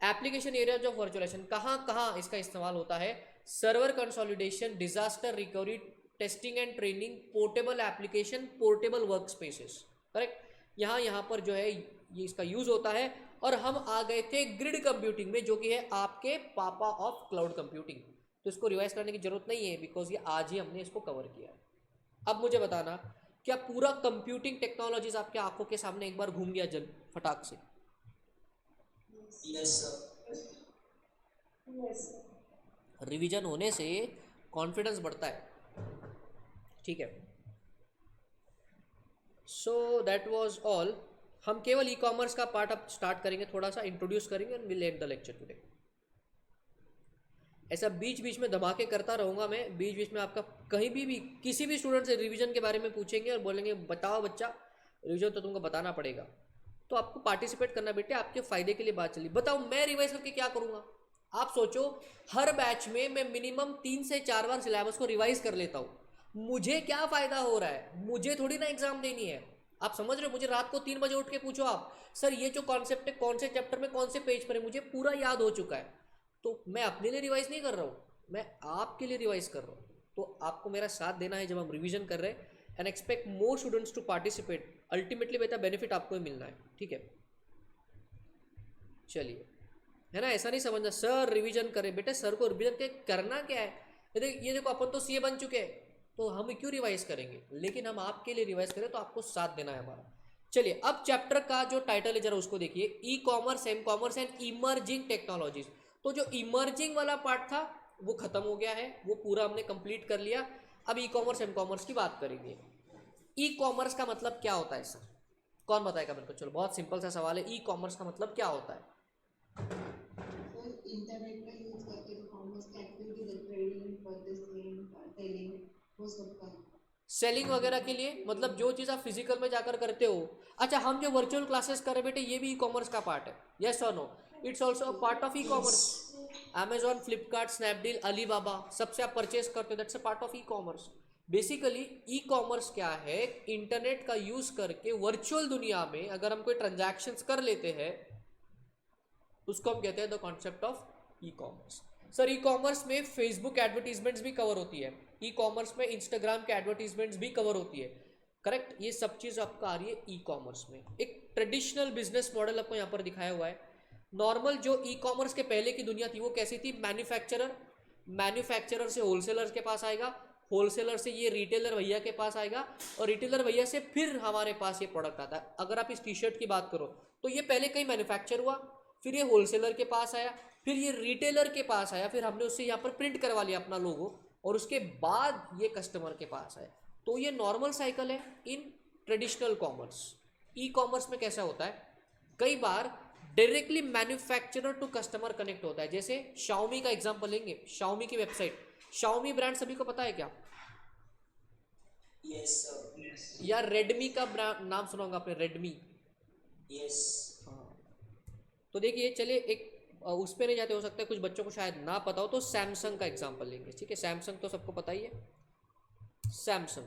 एप्लीकेशन एरियाज ऑफ वर्चुअलाइजेशन कहाँ कहाँ इसका इस्तेमाल होता है? Server consolidation, disaster recovery, testing and training, portable application, portable work spaces. Correct. यहाँ पर जो है ये इसका यूज होता है। और हम आ गए थे ग्रिड कंप्यूटिंग में, जो कि है आपके पापा ऑफ क्लाउड कंप्यूटिंग। तो इसको रिवाइज करने की जरूरत नहीं है बिकॉज ये आज ही हमने इसको कवर किया है। अब मुझे बताना, क्या पूरा कंप्यूटिंग टेक्नोलॉजीज आपके आंखों के सामने एक बार घूम गया जल फटाक से? Yes sir. रिवीजन होने से कॉन्फिडेंस बढ़ता है। ठीक है, सो दैट वाज ऑल। हम केवल ई कॉमर्स का पार्ट अब स्टार्ट करेंगे, थोड़ा सा इंट्रोड्यूस करेंगे and will and the lecture today. ऐसा बीच बीच में धमाके करता रहूँगा मैं, बीच बीच में आपका कहीं भी किसी भी स्टूडेंट से रिवीजन के बारे में पूछेंगे और बोलेंगे बताओ बच्चा रिवीजन तो तुमको बताना पड़ेगा, तो आपको पार्टिसिपेट करना बेटे, आपके फ़ायदे के लिए बात चली। बताओ मैं रिवाइज करके क्या करूँगा? आप सोचो, हर बैच में मैं मिनिमम 3 से 4 बार सिलेबस को रिवाइज कर लेता हूँ। मुझे क्या फ़ायदा हो रहा है? मुझे थोड़ी ना एग्जाम देनी है। आप समझ रहे हो? मुझे रात को 3 बजे उठ के पूछो आप, सर ये जो कॉन्सेप्ट है कौन से चैप्टर में कौन से पेज पर है, मुझे पूरा याद हो चुका है। तो मैं अपने लिए रिवाइज नहीं कर रहा हूँ, मैं आपके लिए रिवाइज कर रहा हूँ। तो आपको मेरा साथ देना है जब हम रिवीजन कर रहे हैं and expect more students to participate. Ultimately बेटा बेनिफिट आपको ही मिलना है। ठीक है, चलिए, है ना? ऐसा नहीं समझना सर रिवीजन करें। बेटे सर को रिवीजन करना क्या है? ये देखो अपन तो सीए बन चुके हैं, तो हम क्यों रिवाइज करेंगे? लेकिन हम आपके लिए रिवाइज करें तो आपको साथ देना है हमारा। चलिए, अब चैप्टर का जो टाइटल है जरा उसको देखिए, e commerce, m commerce and emerging technologies. तो जो इमर्जिंग वाला पार्ट था वो खत्म हो गया है, वो पूरा हमने कंप्लीट कर लिया। अब ई कॉमर्स एम कॉमर्स की बात करेंगे। ई कॉमर्स का मतलब क्या होता है सर? कौन बताएगा मेरे को? चलो बहुत सिंपल सा सवाल है, ई कॉमर्स का मतलब क्या होता है? इंटरनेट का यूज करके जो कॉमर्स की एक्टिविटी ट्रेडिंग परचेसिंग सेलिंग वो सब का सेलिंग वगैरह के लिए, मतलब जो चीज़ आप फिजिकल में जाकर करते हो। अच्छा, हम जो वर्चुअल क्लासेस कर रहे बेटे, ये भी ई कॉमर्स का पार्ट है, यस और no? It's also part of e commerce. Amazon, Flipkart, Snapdeal, Alibaba, सबसे आप परचेस करते हो, that's a part of e commerce. Basically e commerce क्या है? इंटरनेट का यूज करके वर्चुअल दुनिया में अगर हम कोई ट्रांजैक्शंस कर लेते हैं, उसको हम कहते हैं the concept of e commerce. Sir, E commerce में फेसबुक एडवर्टीजमेंट्स भी कवर होती है, ई कॉमर्स में इंस्टाग्राम के एडवर्टीजमेंट्स भी कवर होती है, करेक्ट? ये सब चीज़ आपको आ रही है ई कॉमर्स में। एक ट्रेडिशनल बिजनेस मॉडल आपको यहाँ पर दिखाया हुआ है। नॉर्मल जो ई कॉमर्स के पहले की दुनिया थी वो कैसी थी? मैन्युफैक्चरर से होलसेलर के पास आएगा, होलसेलर से ये रिटेलर भैया के पास आएगा, और रिटेलर भैया से फिर हमारे पास ये प्रोडक्ट आता है। अगर आप इस टी शर्ट की बात करो तो ये पहले कहीं मैन्युफैक्चर हुआ, फिर ये होलसेलर के पास आया, फिर ये रिटेलर के पास आया, फिर हमने उससे यहाँ पर प्रिंट करवा लिया अपना लोगो, और उसके बाद ये कस्टमर के पास आया। तो ये नॉर्मल साइकिल है in traditional commerce. E commerce में कैसा होता है? कई बार directly manufacturer to customer connect होता है। जैसे शाओमी का एग्जांपल लेंगे, शाओमी की वेबसाइट, शाओमी ब्रांड सभी को पता है क्या? Yes sir. या रेडमी का ब्रांड नाम सुना होगा आपने, रेडमी। यस। तो देखिए, चलिए एक उस पर नहीं जाते, हो सकता है कुछ बच्चों को शायद ना पता हो, तो सैमसंग का एग्जांपल लेंगे, ठीक है? सैमसंग तो सबको पता ही है, सैमसंग।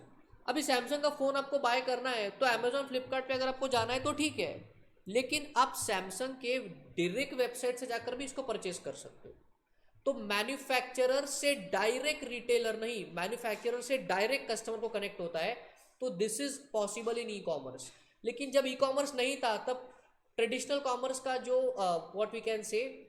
अभी सैमसंग का फ़ोन आपको बाय करना है तो अमेजॉन, फ्लिपकार्ट पे अगर आपको जाना है तो ठीक है, लेकिन आप सैमसंग के डायरेक्ट वेबसाइट से जाकर भी इसको परचेस कर सकते हो। तो मैन्युफैक्चरर से डायरेक्ट रिटेलर नहीं, मैन्युफैक्चरर से डायरेक्ट कस्टमर को कनेक्ट होता है। तो this is possible in e commerce. लेकिन जब ई कॉमर्स नहीं था तब ट्रेडिशनल कॉमर्स का जो what we can say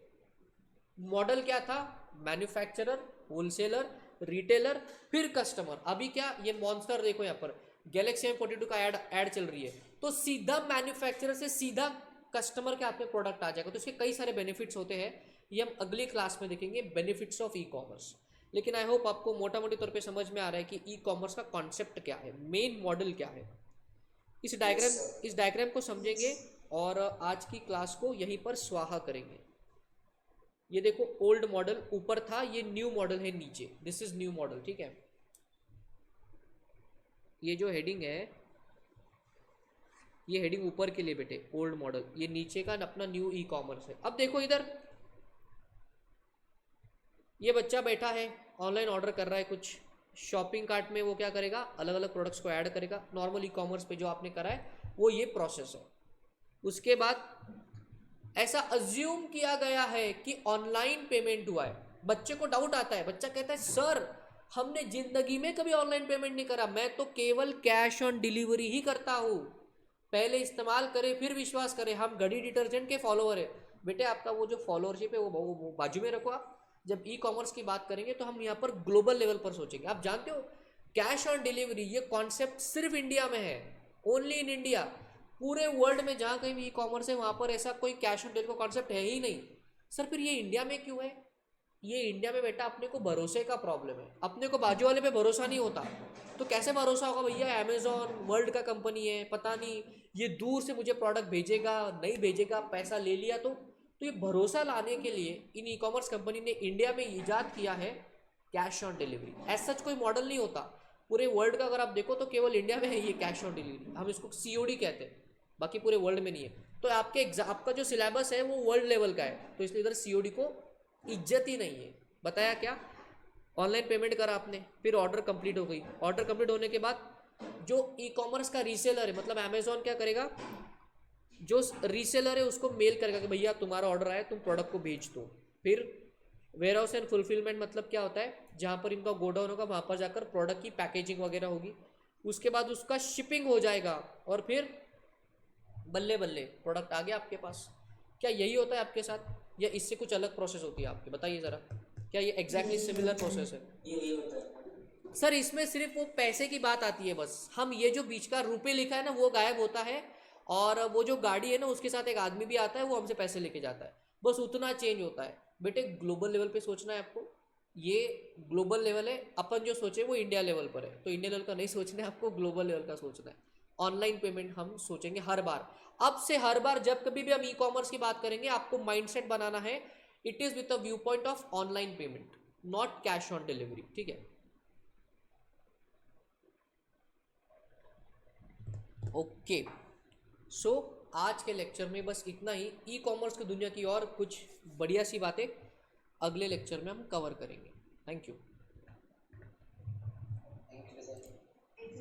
model क्या था? मैन्युफैक्चरर, होलसेलर, रिटेलर, फिर कस्टमर। अभी क्या, ये मॉन्स्टर देखो यहाँ पर गैलेक्सी M42 का ऐड चल रही है, तो सीधा मैन्युफैक्चरर से सीधा कस्टमर के हाथ में प्रोडक्ट आ जाएगा। तो इसके कई सारे बेनिफिट्स होते हैं, ये हम अगली क्लास में देखेंगे, बेनिफिट्स ऑफ ई कॉमर्स। लेकिन आई होप आपको मोटा मोटी तौर पे समझ में आ रहा है कि ई कॉमर्स का कॉन्सेप्ट क्या है, मेन मॉडल क्या है। इस डायग्राम को समझेंगे और आज की क्लास को यहीं पर स्वाहा करेंगे। ये देखो, ओल्ड मॉडल ऊपर था, ये न्यू मॉडल है नीचे, दिस इज न्यू मॉडल, ठीक है? ये जो हेडिंग है, ये हेडिंग ऊपर के लिए बेटे, ओल्ड मॉडल, ये नीचे का अपना न्यू ई कॉमर्स है। अब देखो इधर, ये बच्चा बैठा है, ऑनलाइन ऑर्डर कर रहा है कुछ, शॉपिंग कार्ट में वो क्या करेगा? अलग अलग प्रोडक्ट्स को ऐड करेगा। नॉर्मल ई कॉमर्स पे जो आपने करा है वो ये प्रोसेस है। उसके बाद ऐसा अज्यूम किया गया है कि ऑनलाइन पेमेंट हुआ है। बच्चे को डाउट आता है, बच्चा कहता है सर हमने जिंदगी में कभी ऑनलाइन पेमेंट नहीं करा, मैं तो केवल कैश ऑन डिलीवरी ही करता हूँ। पहले इस्तेमाल करें फिर विश्वास करें, हम घड़ी डिटर्जेंट के फॉलोअर है। बेटे आपका वो जो फॉलोअरशिप है वो बाजू में रखो। आप जब ई कॉमर्स की बात करेंगे तो हम यहाँ पर ग्लोबल लेवल पर सोचेंगे। आप जानते हो कैश ऑन डिलीवरी ये कॉन्सेप्ट सिर्फ इंडिया में है, ओनली इन इंडिया। पूरे वर्ल्ड में जहाँ कहीं भी ई कॉमर्स है वहाँ पर ऐसा कोई कैश ऑन डिलीवरी का कॉन्सेप्ट है ही नहीं। सर फिर ये इंडिया में क्यों है? ये इंडिया में बेटा अपने को भरोसे का प्रॉब्लम है, अपने को बाजू वाले पे भरोसा नहीं होता। तो कैसे भरोसा होगा भैया? अमेजॉन वर्ल्ड का कंपनी है, पता नहीं ये दूर से मुझे प्रोडक्ट भेजेगा नहीं भेजेगा, पैसा ले लिया तो ये भरोसा लाने के लिए इन ई कॉमर्स कंपनी ने इंडिया में ईजाद किया है कैश ऑन डिलीवरी। ऐसा सच कोई मॉडल नहीं होता पूरे वर्ल्ड का, अगर आप देखो तो केवल इंडिया में है ये कैश ऑन डिलीवरी। हम इसको COD कहते हैं, बाकी पूरे वर्ल्ड में नहीं है। तो आपका जो सिलेबस है वो वर्ल्ड लेवल का है, तो इसलिए इधर COD को इज्जत ही नहीं है। बताया क्या? ऑनलाइन पेमेंट करा आपने, फिर ऑर्डर कंप्लीट हो गई। ऑर्डर कंप्लीट होने के बाद जो ई कॉमर्स का रीसेलर है, मतलब अमेजॉन क्या करेगा? जो रीसेलर है उसको मेल करेगा कि भैया तुम्हारा ऑर्डर आया, तुम प्रोडक्ट को भेज दो। फिर वेयर हाउस एंड फुलफिलमेंट मतलब क्या होता है? जहाँ पर इनका गोडाउन होगा वहाँ पर जाकर प्रोडक्ट की पैकेजिंग वगैरह होगी, उसके बाद उसका शिपिंग हो जाएगा और फिर बल्ले बल्ले प्रोडक्ट आ गया आपके पास। क्या यही होता है आपके साथ या इससे कुछ अलग प्रोसेस होती है आपकी? बताइए ज़रा, क्या ये एग्जैक्टली सिमिलर प्रोसेस है? यही होता है सर इसमें सिर्फ वो पैसे की बात आती है बस। हम ये जो बीच का रुपए लिखा है ना वो गायब होता है, और वो जो गाड़ी है ना उसके साथ एक आदमी भी आता है, वो हमसे पैसे लेके जाता है, बस उतना चेंज होता है। बेटे ग्लोबल लेवल पे सोचना है आपको, ये ग्लोबल लेवल है। अपन जो सोचे वो इंडिया लेवल पर है, तो इंडिया लेवल का नहीं सोचना है आपको, ग्लोबल लेवल का सोचना है। ऑनलाइन पेमेंट हम सोचेंगे हर बार। अब से हर बार जब कभी भी हम ई कॉमर्स की बात करेंगे, आपको माइंडसेट बनाना है, it is with a view point of online payment, not cash on delivery, ठीक है। ओके, सो आज के लेक्चर में बस इतना ही। ई कॉमर्स की दुनिया की और कुछ बढ़िया सी बातें अगले लेक्चर में हम कवर करेंगे। Thank you.